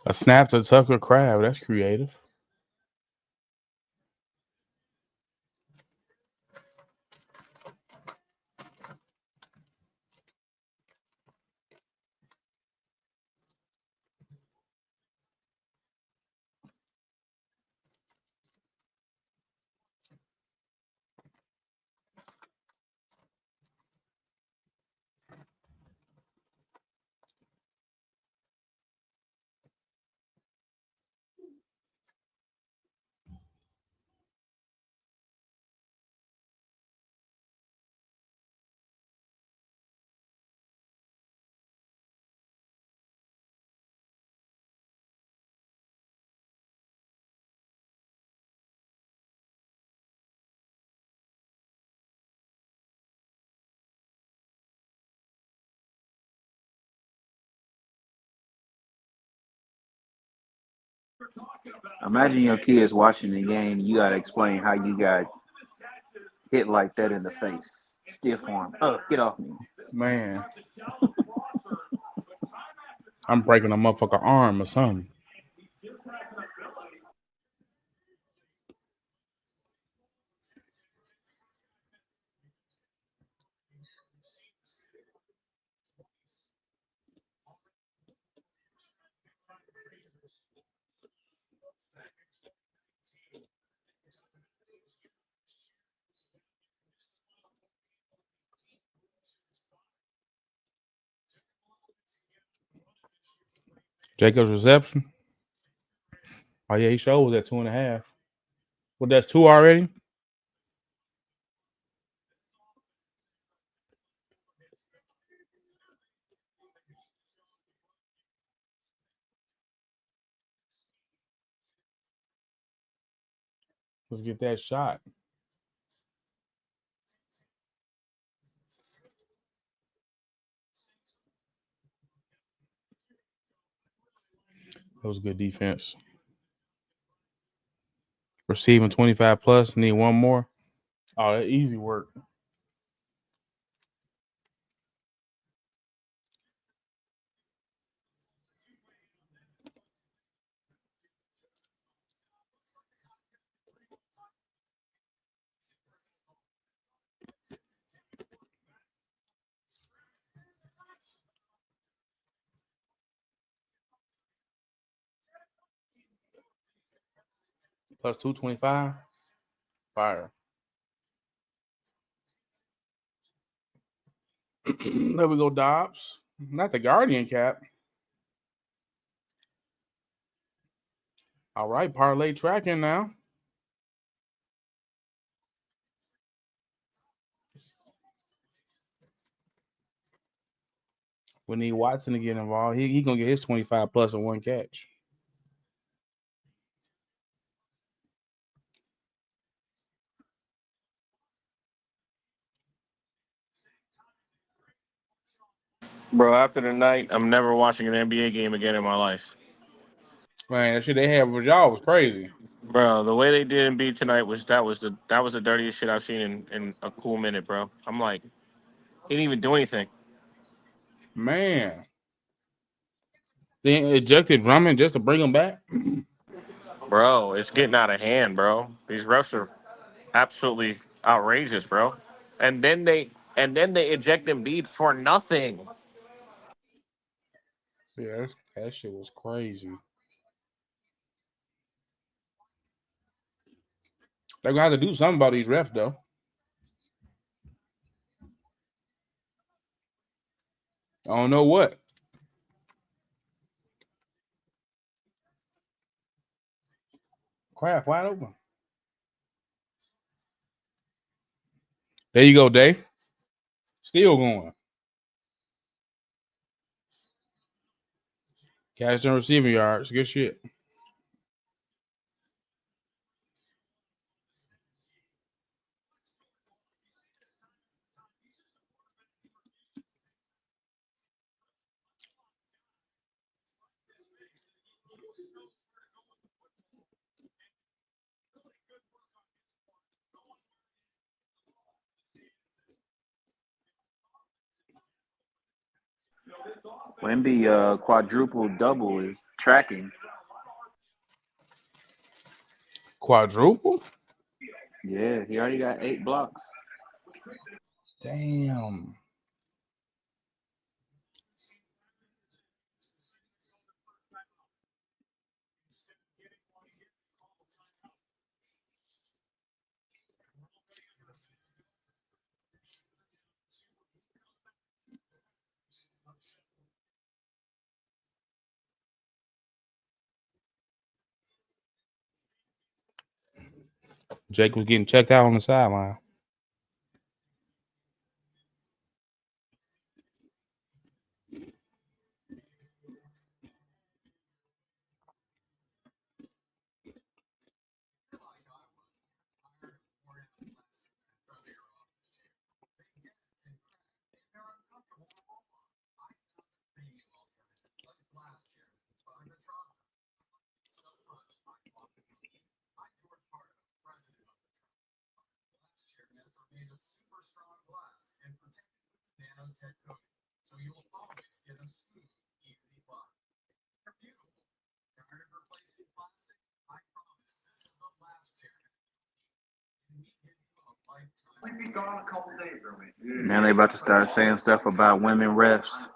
A snap to Tucker Crab. That's creative. Imagine your kids watching the game. You gotta explain how you got hit like that in the face. Stiff arm. Oh, get off me. Man. I'm breaking a motherfucker arm or something. Jacobs reception. Oh yeah, he showed was at 2.5. Well, that's 2 already. Let's get that shot. That was good defense. Receiving 25 plus. Need one more. Oh, that easy work. Plus 225. Fire. There we go, Dobbs. Not the Guardian cap. All right, parlay tracking now. We need Watson to get involved. He gonna get his 25 plus on one catch. Bro, after the night, I'm never watching an NBA game again in my life. Man, that shit they had with y'all was crazy. Bro, the way they did Embiid tonight was the dirtiest shit I've seen in a cool minute, bro. I'm like, he didn't even do anything. Man. They ejected Drummond just to bring him back. Bro, it's getting out of hand, bro. These refs are absolutely outrageous, bro. And then they eject Embiid for nothing. Yeah, that shit was crazy. They're gonna have to do something about these refs, though. I don't know what. Crap, wide open. There you go, Day. Still going. Catch and receiving yards. Good shit. Wemby quadruple double is tracking. Quadruple? Yeah, he already got 8 blocks. Damn. Jake was getting checked out on the sideline. Now they about to start saying stuff about women refs.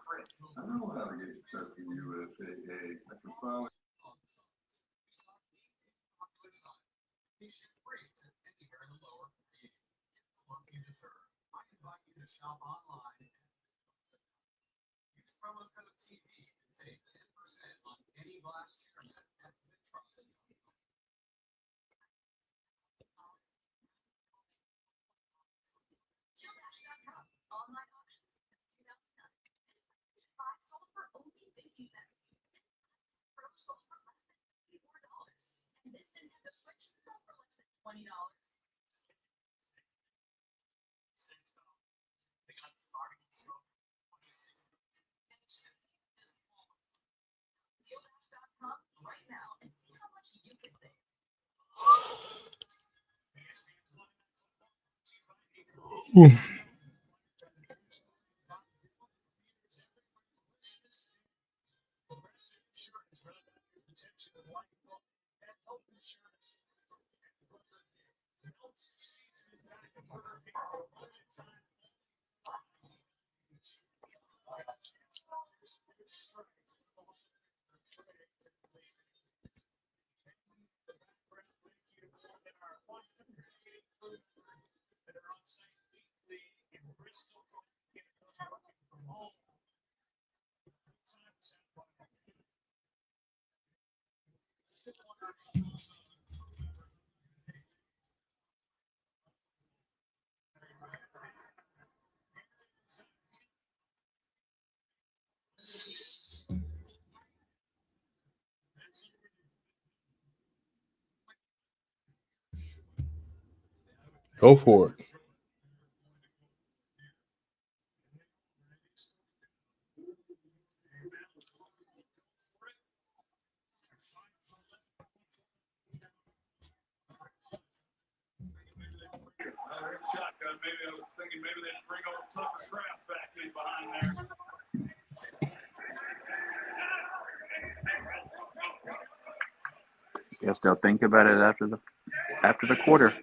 Go for it. Shotgun. Maybe I was thinking maybe they'd bring old Tucker Kraft back in behind there. Guess they'll think about it after the quarter.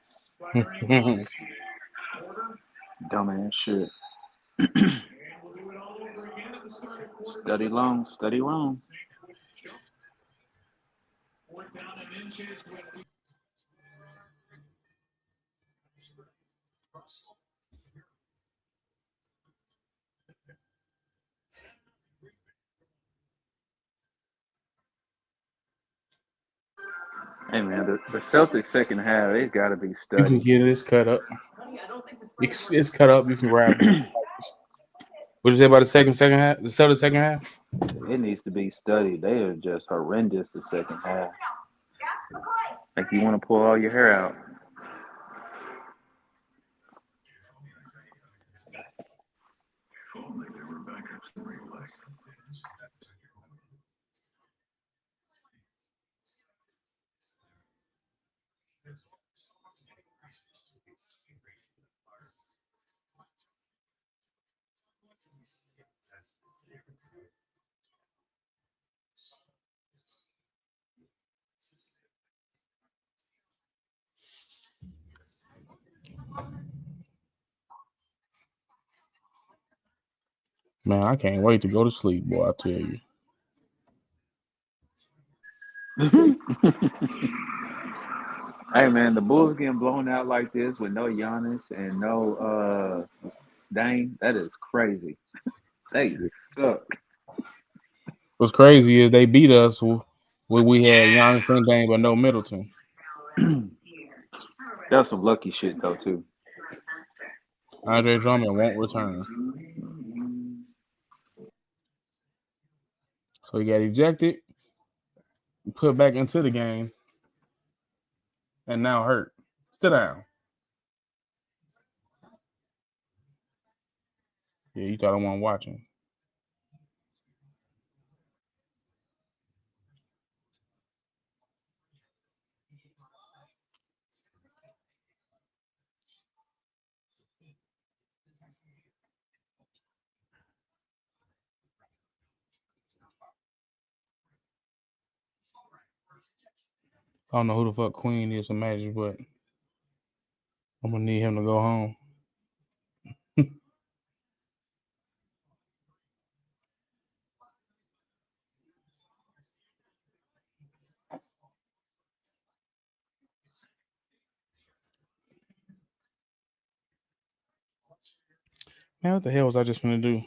Dumbass shit. Study long, study wrong. Hey man, the Celtics second half, they got to be You can studied. get this cut up. It's cut up. You can wrap it. What you say about the second half? The Celtics second half? It needs to be studied. They are just horrendous the second half. Like you want to pull all your hair out. Man, I can't wait to go to sleep, boy. I tell you. Hey man, the Bulls getting blown out like this with no Giannis and no Dame, that is crazy. They suck. What's crazy is they beat us when we had Giannis and Dame, but no Middleton. That's some lucky shit though too. Andre Drummond won't return. So he got ejected, put back into the game, and now hurt. Sit down. Yeah, you thought I wasn't watching. I don't know who the fuck Queen is, imagine, but I'm gonna need him to go home. Man, what the hell was I just gonna do?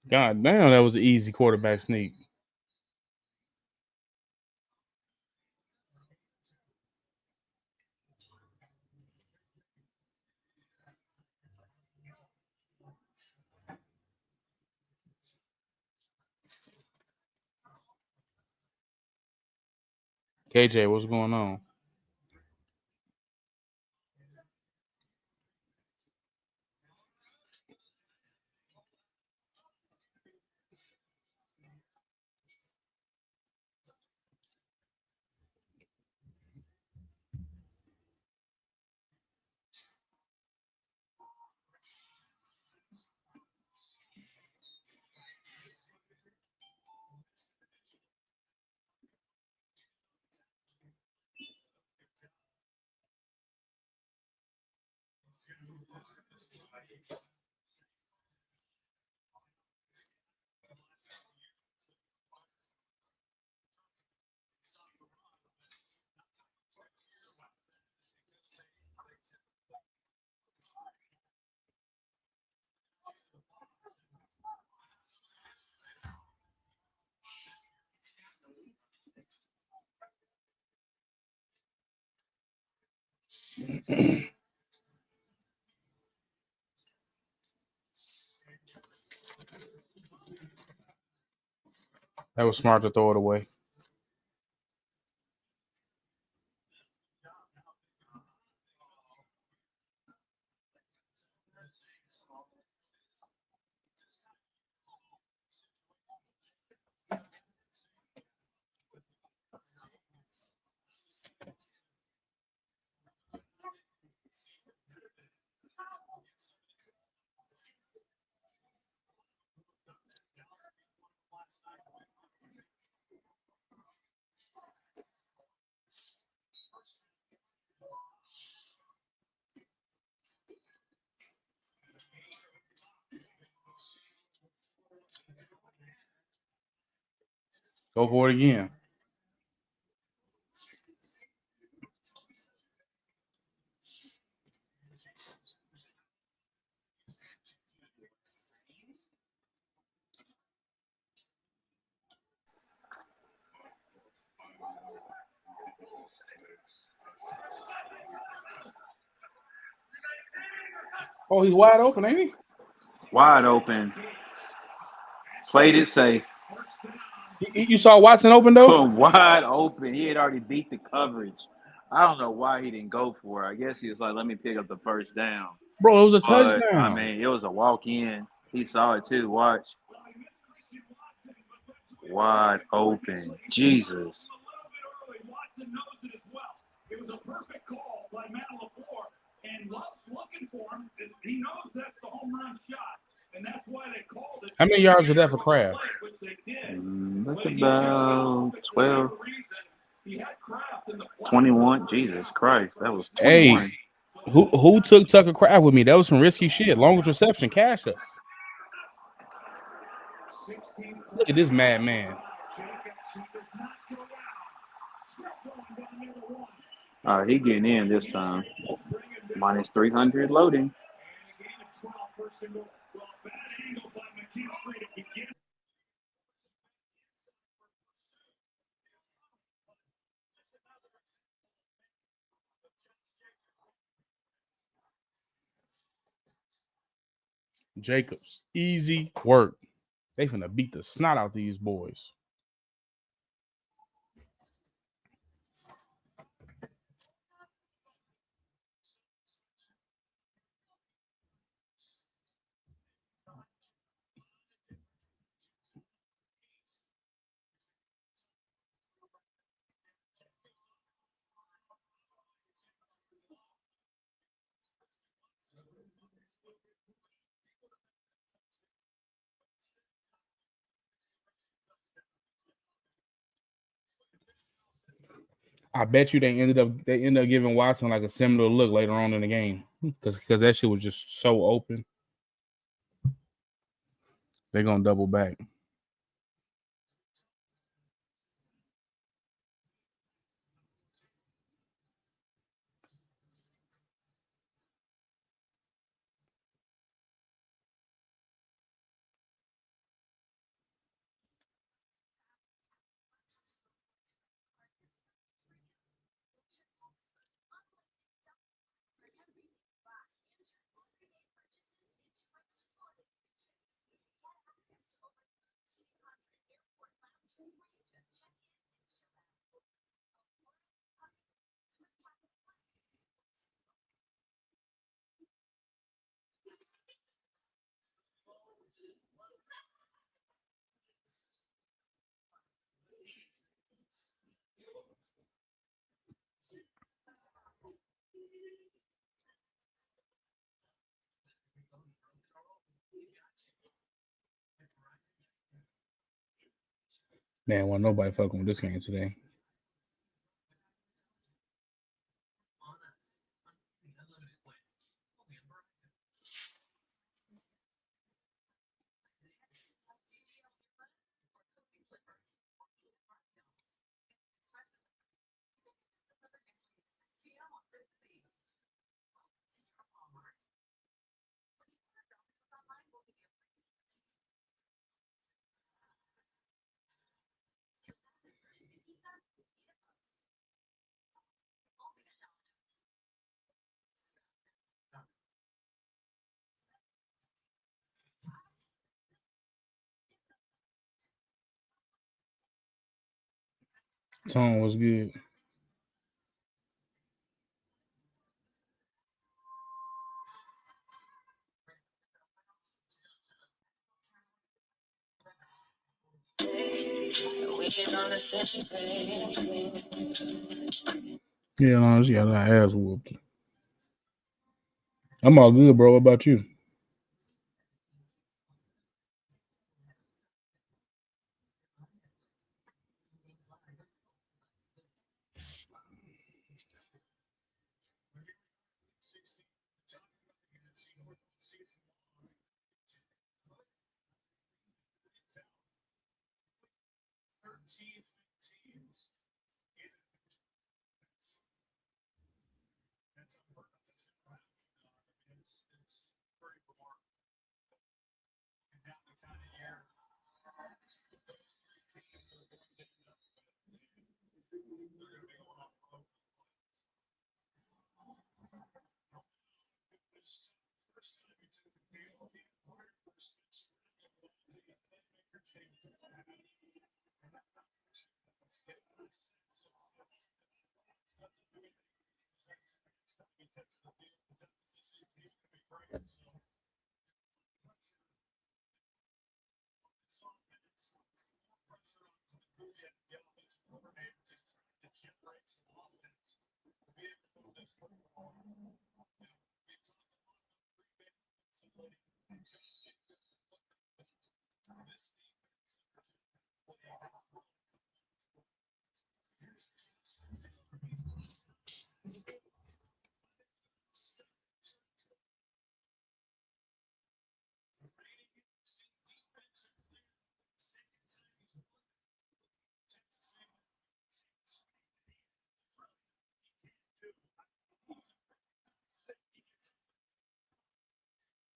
God damn, that was an easy quarterback sneak. KJ, what's going on? That was smart to throw it away. Go for it again. Oh, he's wide open, ain't he? Wide open. Played it safe. You saw Watson open though? Wide open. He had already beat the coverage. I don't know why he didn't go for it. I guess he was like, let me pick up the first down. Bro, it was a But, touchdown. I mean, it was a walk-in. He saw it too. Watch. Wide open. Jesus. It was a perfect call by Matt LaFleur, and Luck's looking for him. He knows that's the home run shot, and that's why they called it. How many yards was that for Kraft? Which they did. Mm-hmm. Look about 12, 21. Jesus Christ, that was 21. Hey, who took Tucker Craft with me? That was some risky shit. Longest reception, cash us. Look at this madman. All right, he getting in this time. Minus 300 loading. Jacobs, easy work. They finna beat the snot out these boys. I bet you they ended up giving Watson like a similar look later on in the game because that shit was just so open. They're gonna double back. Man, well, nobody fucking with this game today. Tone was good. Yeah, no, she got her ass whooped. I'm all good, bro. What about you?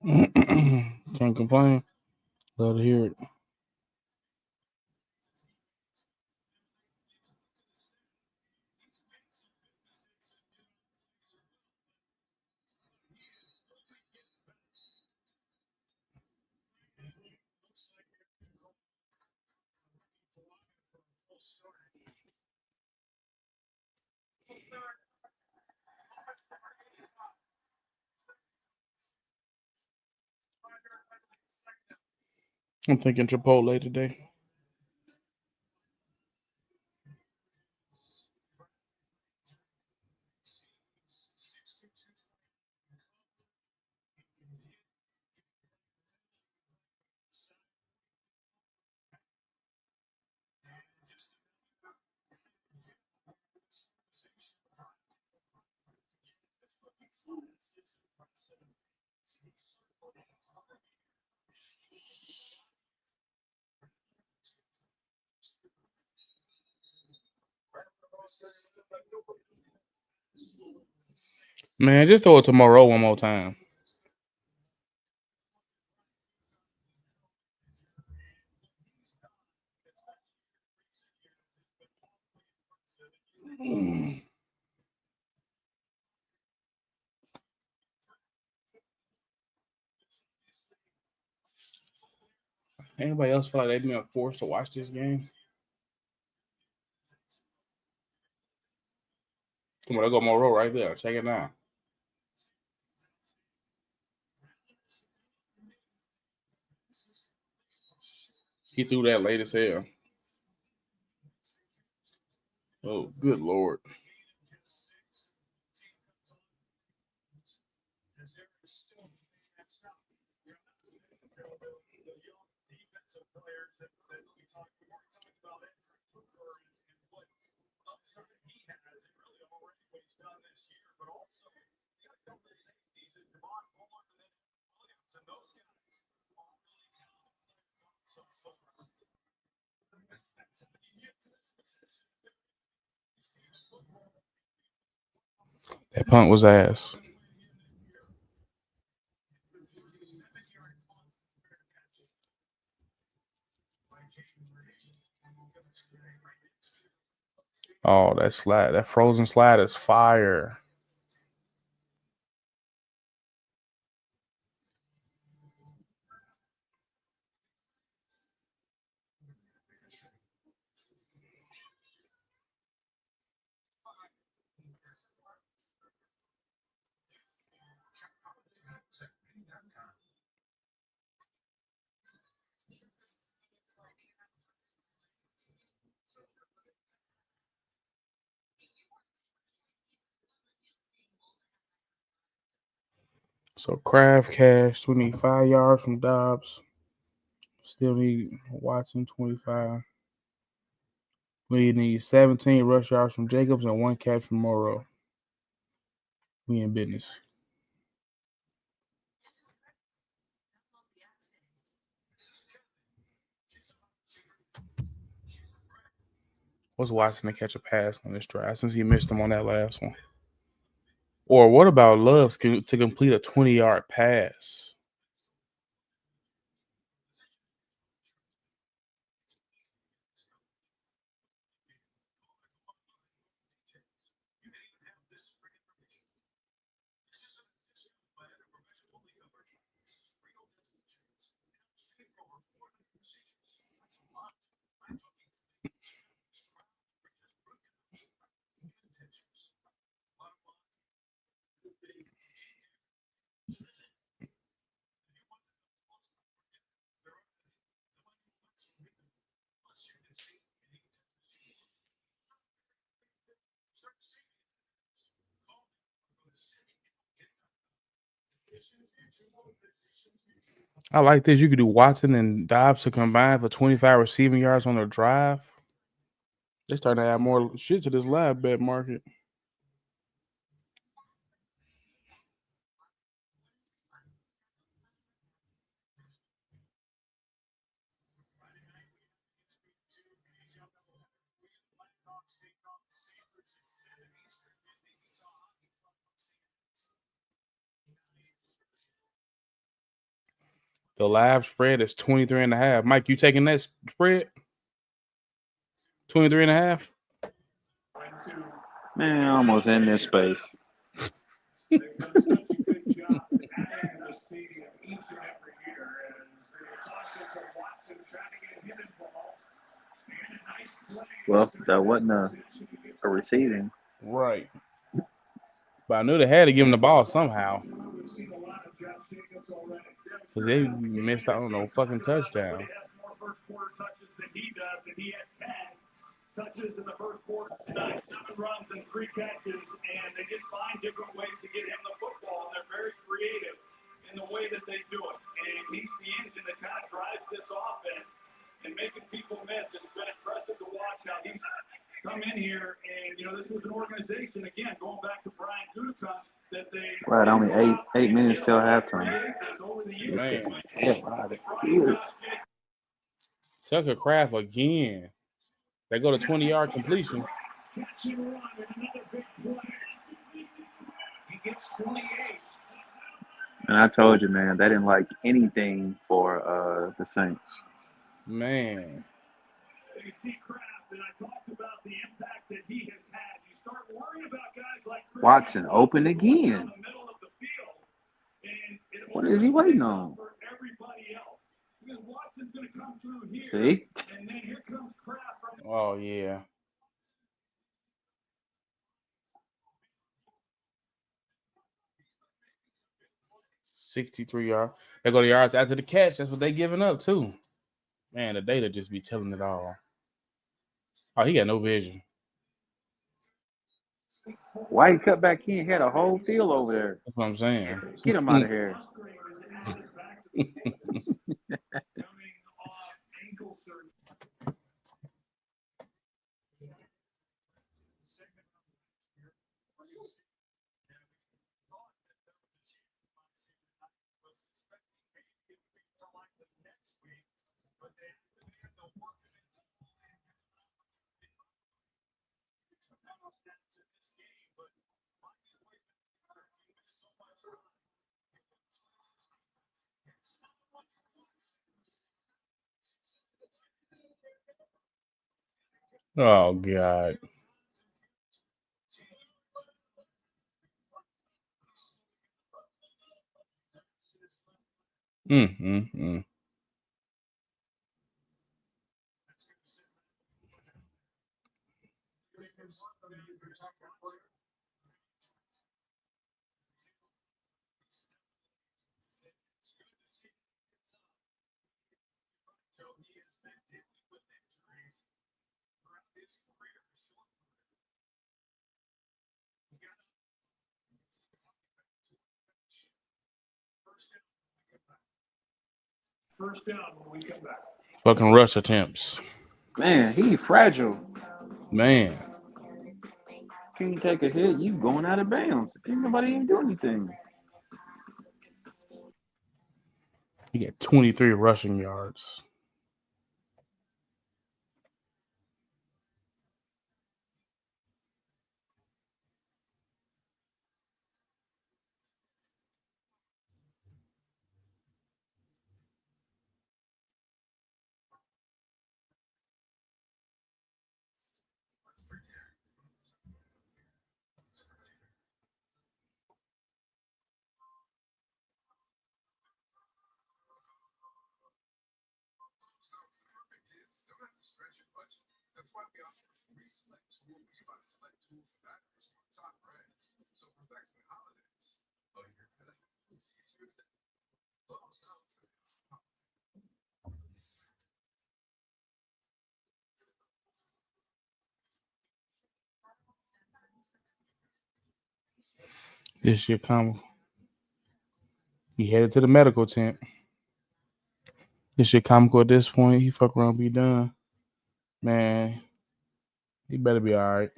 Can't complain. Love to hear it. I'm thinking Chipotle today. Man, just throw it to Moreau one more time. Anybody else feel like they've been forced to watch this game? Come on, there go Moreau right there. Check it out. He threw that late as hell. Oh, good Lord. That punt was ass. Oh, that slide, that frozen slide is fire. So Kraft cash, we need 5 yards from Dobbs. Still need Watson 25. We need 17 rush yards from Jacobs and 1 catch from Morrow. We in business. What's Watson to catch a pass on this drive since he missed him on that last one? Or what about Love's to complete a 20-yard pass? I like this. You could do Watson and Dobbs to combine for 25 receiving yards on their drive. They're starting to add more shit to this live bet market. The live spread is 23.5. Mike, you taking that spread? 23.5? Man, almost in this space. Well, that wasn't a receiving. Right. But I knew they had to give him the ball somehow. Because they missed out on no fucking touchdown. Touches in the first quarter tonight, 7 runs and 3 catches, and they just find different ways to get him the football, and they're very creative in the way that they do it. And he's the engine that kind of drives this offense and making people miss. It's been impressive to watch how he's come in here, and, you know, this was an organization, again, going back to Brian Gutekunst, that they... Right, only eight minutes till halftime. Man. Yeah. Tucker Craft again. They go to 20-yard completion. And I told you, man, they didn't like anything for the Saints. Man. You see Kraft, and I talked about the impact that he has had. You start worrying about guys like Watson open again. What is he waiting on? For everybody else. Because Watson's going to come through here. See? And then here comes Kraft. Oh, yeah. $63 yards. They go to yards after the catch. That's what they giving up, too. Man, the data just be telling it all. Oh, he got no vision. Why he cut back in? He had a whole field over there. That's what I'm saying. Get him out of here. Oh, God. Mm. First down when we come back. Fucking rush attempts. Man, he fragile. Man. Can you take a hit? You going out of bounds. Ain't nobody even do anything. He got 23 rushing yards. This shit come. He headed to the medical tent. This shit comical at this point. He fuck around, be done. Man, he better be all right.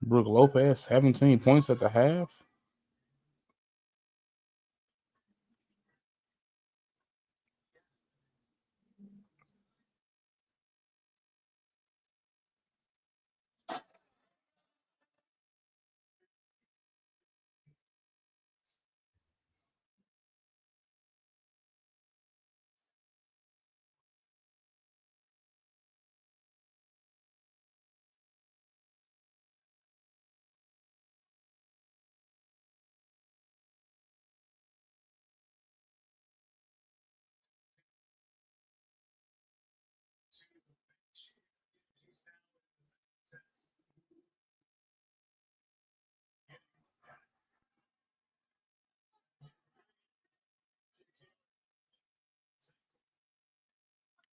Brooke Lopez, 17 points at the half.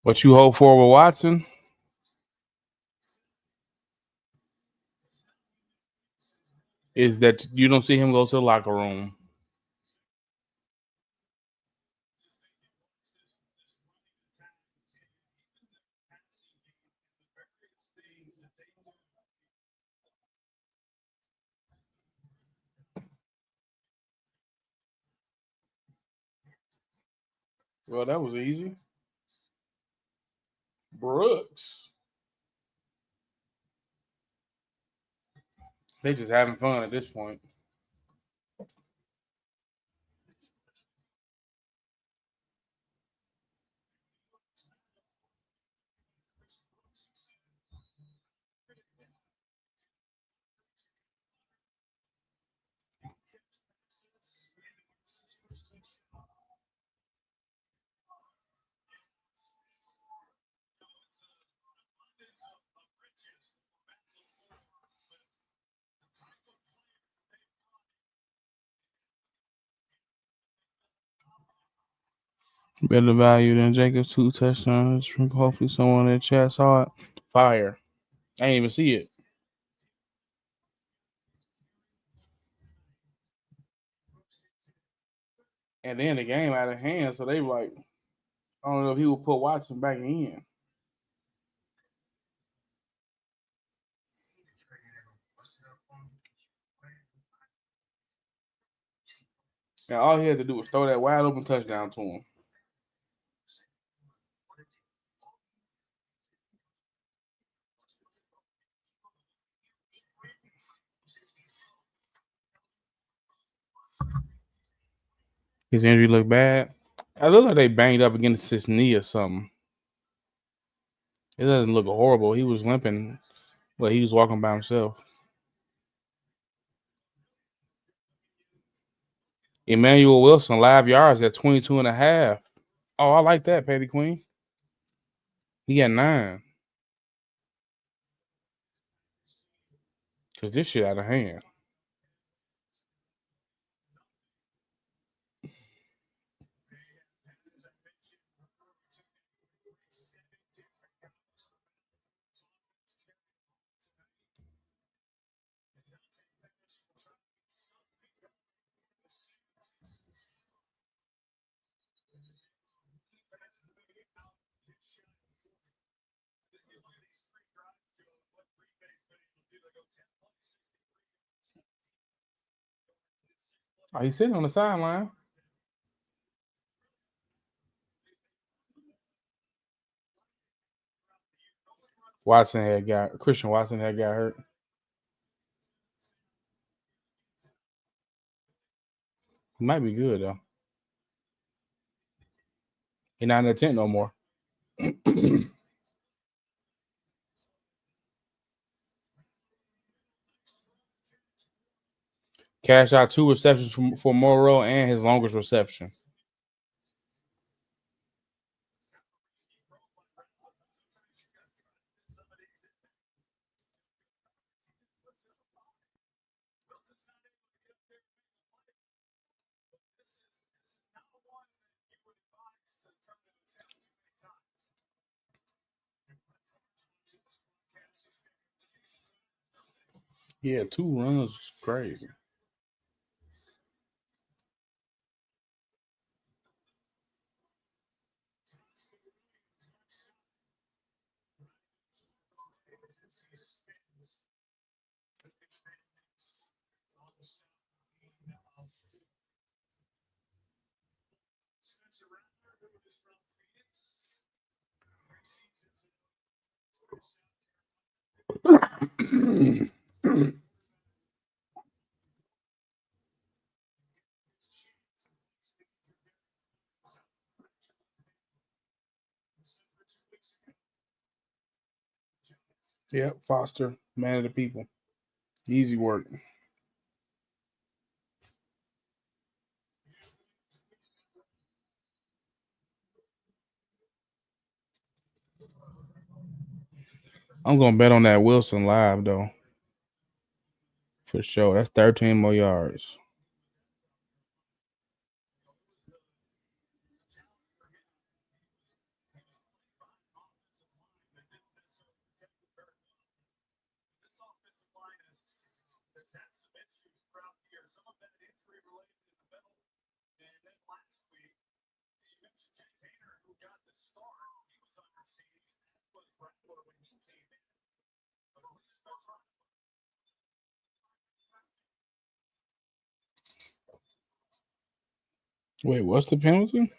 What you hope for with Watson is that you don't see him go to the locker room. Well, that was easy. Brooks. They just having fun at this point. Better value than Jacobs' 2 touchdowns. Hopefully someone in the chat saw it. Fire. I didn't even see it. And then the game out of hand, so they were like, I don't know if he would put Watson back in. Now all he had to do was throw that wide open touchdown to him. His injury looked bad. I look like they banged up against his knee or something. It doesn't look horrible. He was limping, but he was walking by himself. Emmanuel Wilson, live yards at 22.5. Oh, I like that, Patty Queen. He got 9. Because this shit out of hand. Oh, he's sitting on the sideline. Christian Watson had got hurt. He might be good though. He's not in the tent no more. Cash out 2 receptions for Morrow and his longest reception. Yeah, 2 runs was crazy. Yep, Foster, man of the people. Easy work. I'm gonna bet on that Wilson live though. For sure. That's 13 more yards. Wait, what's the penalty?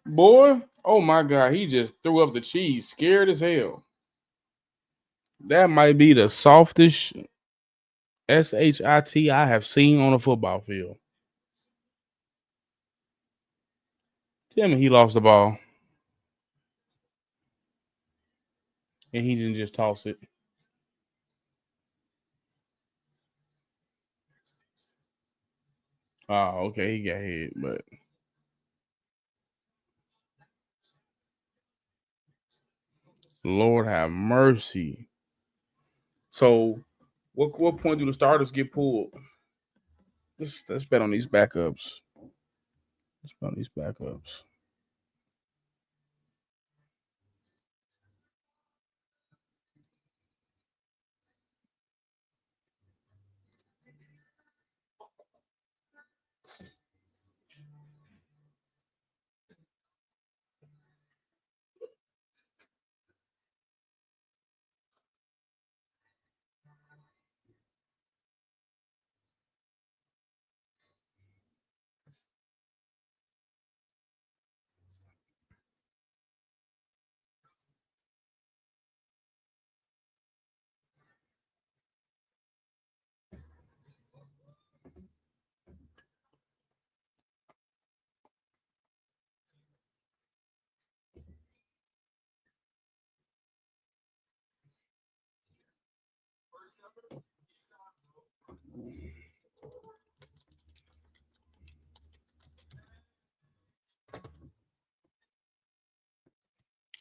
Boy, oh my God, he just threw up the cheese, scared as hell. That might be the softest SHIT I have seen on a football field. Tell me he lost the ball. And he didn't just toss it. Oh, okay, he got hit, but Lord have mercy. So, what point do the starters get pulled? Let's bet on these backups. Let's bet on these backups.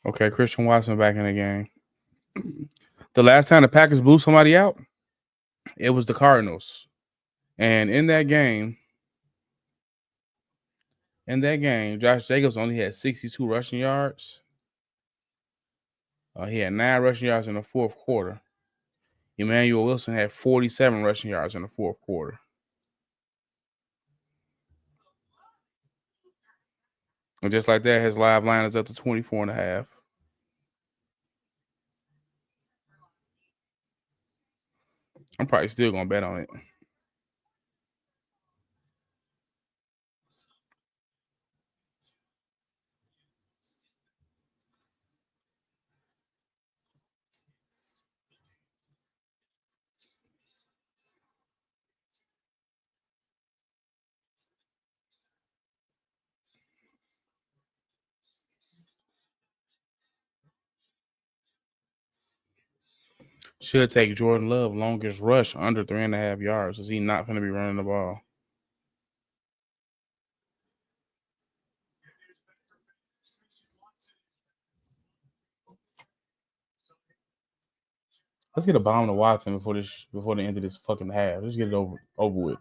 Okay, Christian Watson back in the game. The last time the Packers blew somebody out, it was the Cardinals. And in that game, In that game, Josh Jacobs only had 62 rushing yards. He had 9 rushing yards in the fourth quarter. Emmanuel Wilson had 47 rushing yards in the fourth quarter. And just like that, his live line is up to 24.5. I'm probably still going to bet on it. Should take Jordan Love longest rush under 3.5 yards. Is he not going to be running the ball? Let's get a bomb to Watson before the end of this fucking half. Let's get it over with.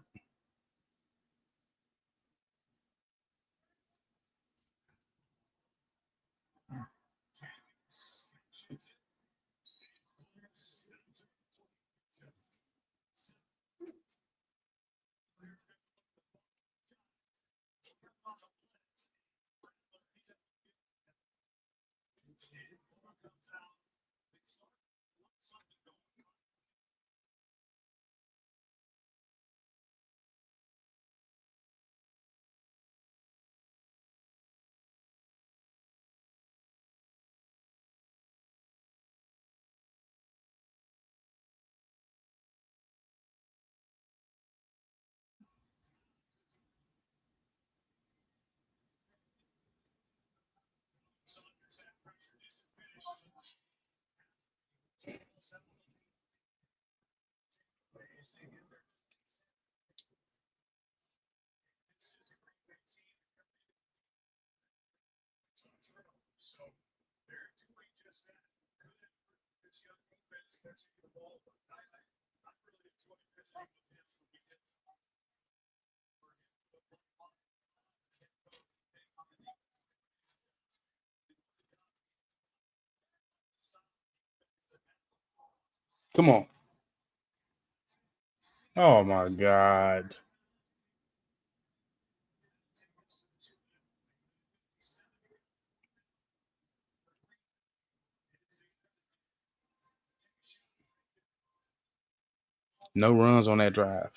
Come on. Oh, my God. No runs on that drive.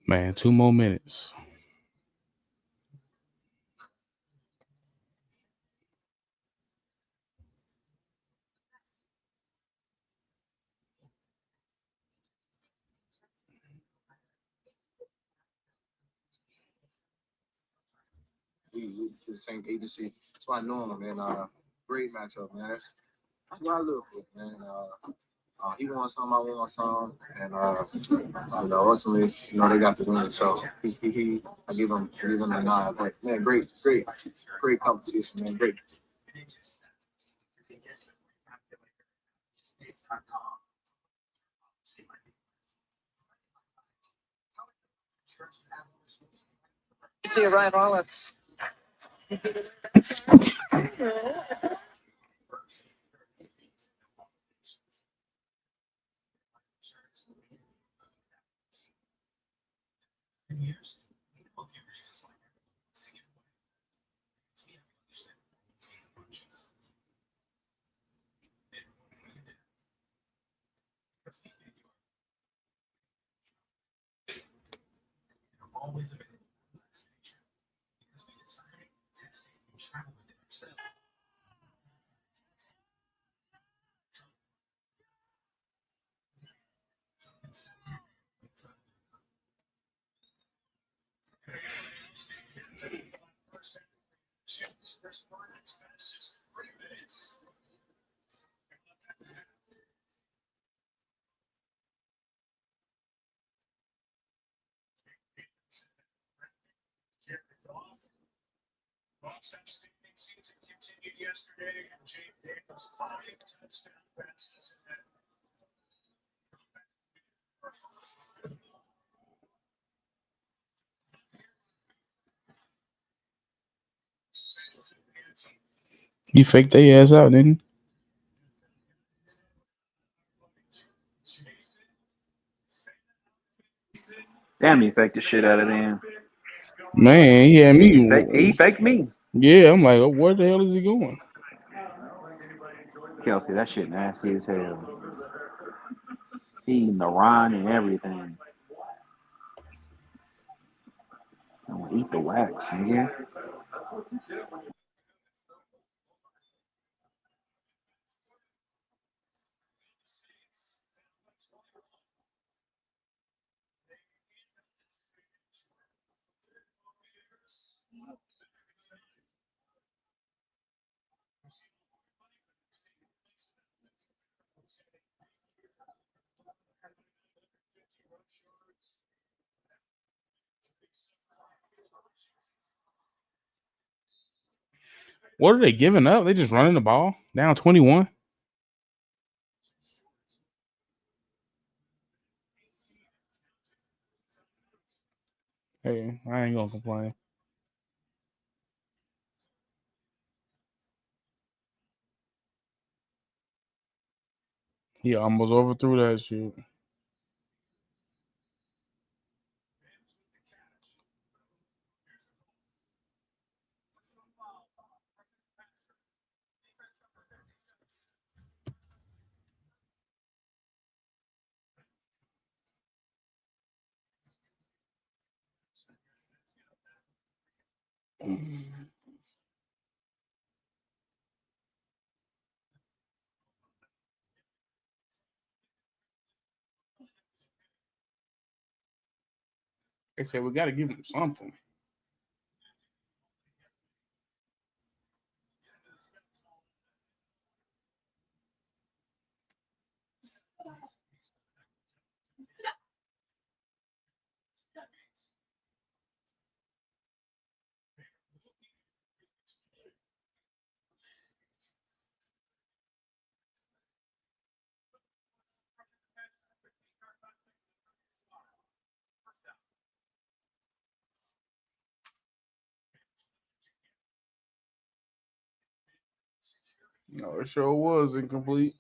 Man, 2 more minutes. We the same agency. That's why I know him, man. Great matchup, man. That's what I look for, man. He wants some, I want some, and ultimately, they got the win. So I give him a nod. But man, great competition, man. Great. See Ryan Rollins. He faked their ass out, didn't Damn, he faked the shit out of them. he? Man, he had He me. faked me. Yeah, I'm like, oh, where the hell is he going? Kelsey, that shit nasty as hell. He eating the rind and everything. I'm gonna eat the wax, nigga. What are they giving up? They just running the ball down 21. Hey, I ain't gonna complain. He almost overthrew that shit. They said we got to give him something. No, it sure was incomplete.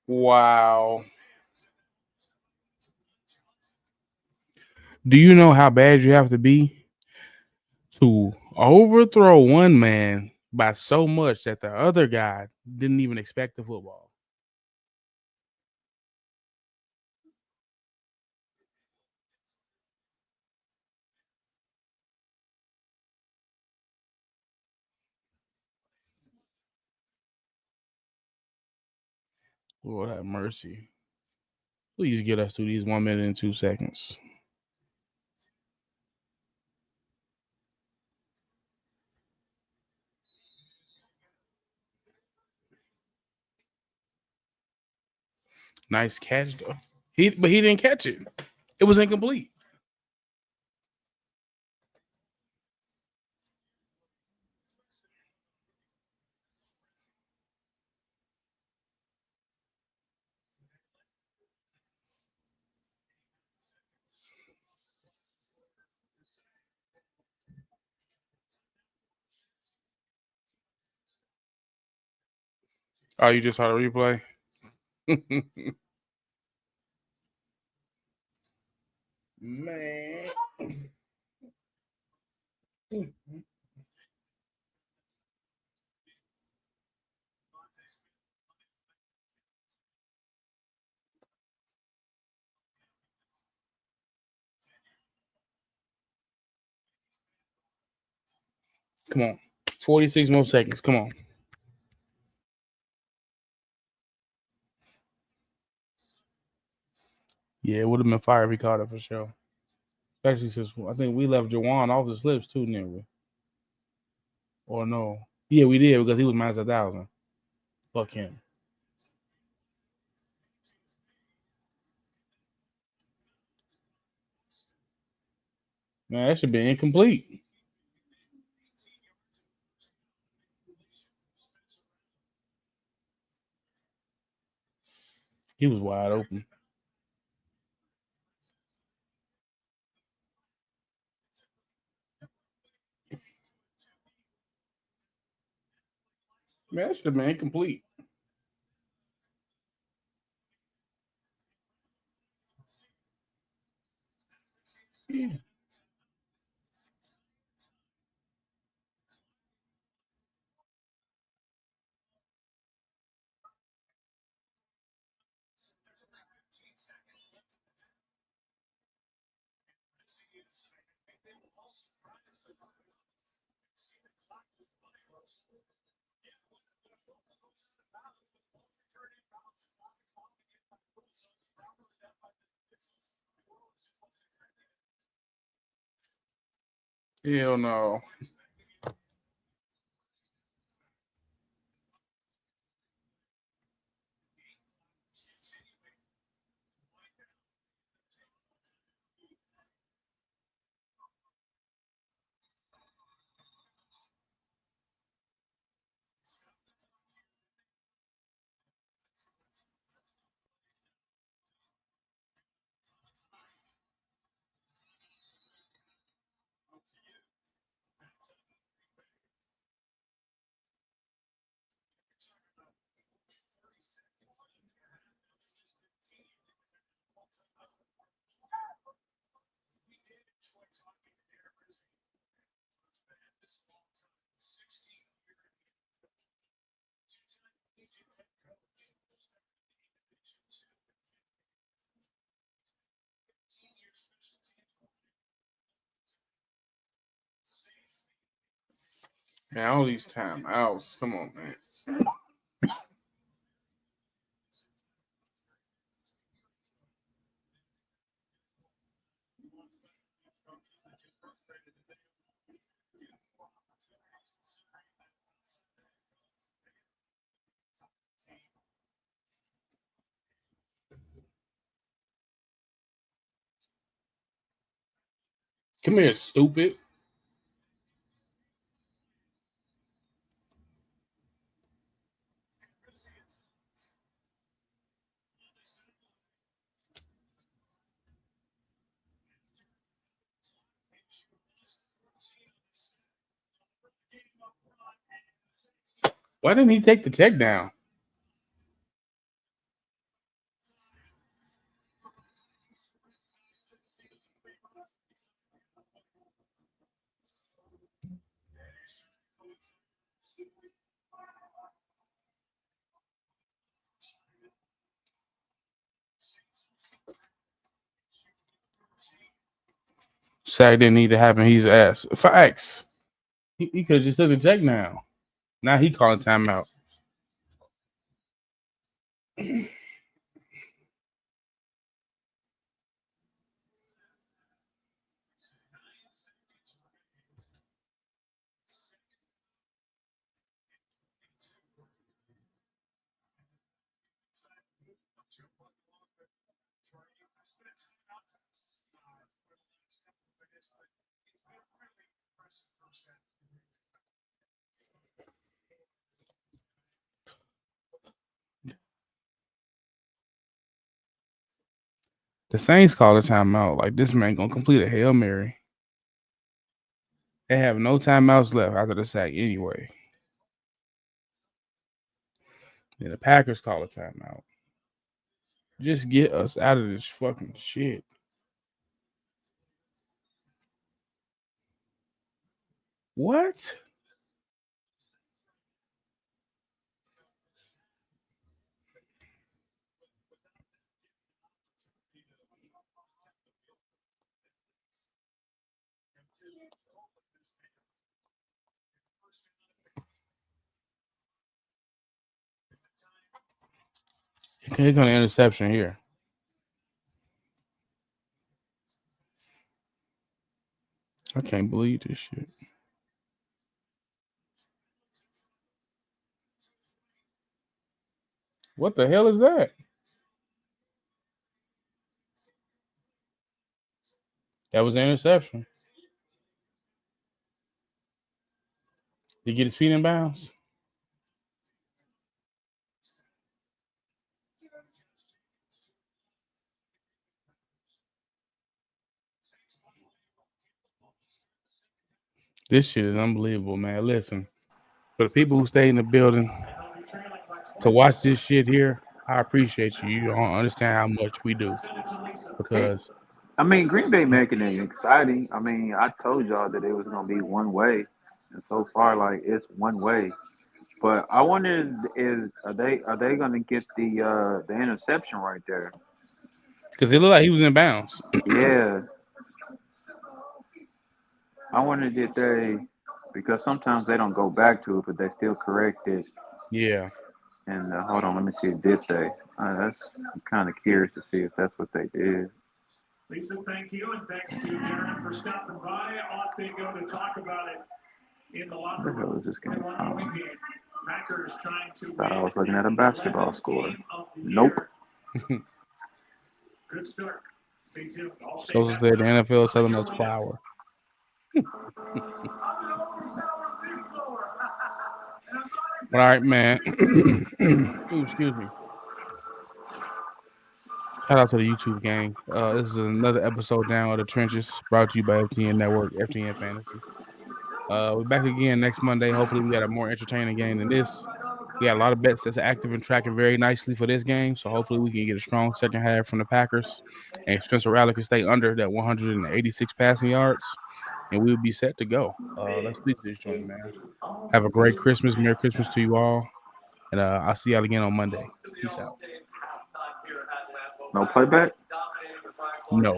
Wow. Do you know how bad you have to be to overthrow one man by so much that the other guy didn't even expect the football? Lord have mercy. Please get us through these 1 minute and 2 seconds. Nice catch, though. But he didn't catch it. It was incomplete. Oh, you just saw the replay? Man. Come on. 46 more seconds. Come on. Yeah, it would have been fire if he caught it for sure. Especially since I think we left Jawan off the slips too, didn't we? Or no? Yeah, we did because he was minus 1,000. Fuck him. Man, that should be incomplete. He was wide open. Man, that should have been incomplete. Yeah. Hell no. Man, all these timeouts. Come on, man. Come here, stupid. Why didn't he take the check down? Sack didn't need to happen. He's ass. Facts. He could have just took the check now. Now he calling timeout. The Saints call a timeout. Like, this man gonna complete a Hail Mary. They have no timeouts left after the sack anyway. And the Packers call a timeout. Just get us out of this fucking shit. What? Here comes an interception here. I can't believe this shit. What the hell is that? That was an interception. Did he get his feet in bounds? This shit is unbelievable, man. Listen, for the people who stay in the building to watch this shit here, I appreciate you. You don't understand how much we do. Because I mean, Green Bay making it exciting. I mean, I told y'all that it was gonna be one way, and so far, like it's one way. But I wonder are they gonna get the interception right there? it looked like he was in bounds. Yeah. I wonder did they, because sometimes they don't go back to it, but they still correct it. Yeah. And hold on, let me see. Did they? I'm kind of curious to see if that's what they did. Lisa, thank you, and thanks to Darren for stopping by. Off they go to talk about it in the locker room. What the hell is this game? Packers trying to Thought I was looking at a basketball score. Nope. Good start. Stay tuned. So said the NFL is selling us flour. All right, man. Ooh, excuse me. Shout out to the YouTube gang. This is another episode down of the trenches, brought to you by FTN Network, FTN Fantasy. We're back again next Monday. Hopefully, we got a more entertaining game than this. We got a lot of bets that's active and tracking very nicely for this game. So hopefully, we can get a strong second half from the Packers, and Spencer Rattler can stay under that 186 passing yards, and we'll be set to go. Let's beat this joint, man. Have a great Christmas. Merry Christmas to you all. And I'll see y'all again on Monday. Peace out. No playback? No.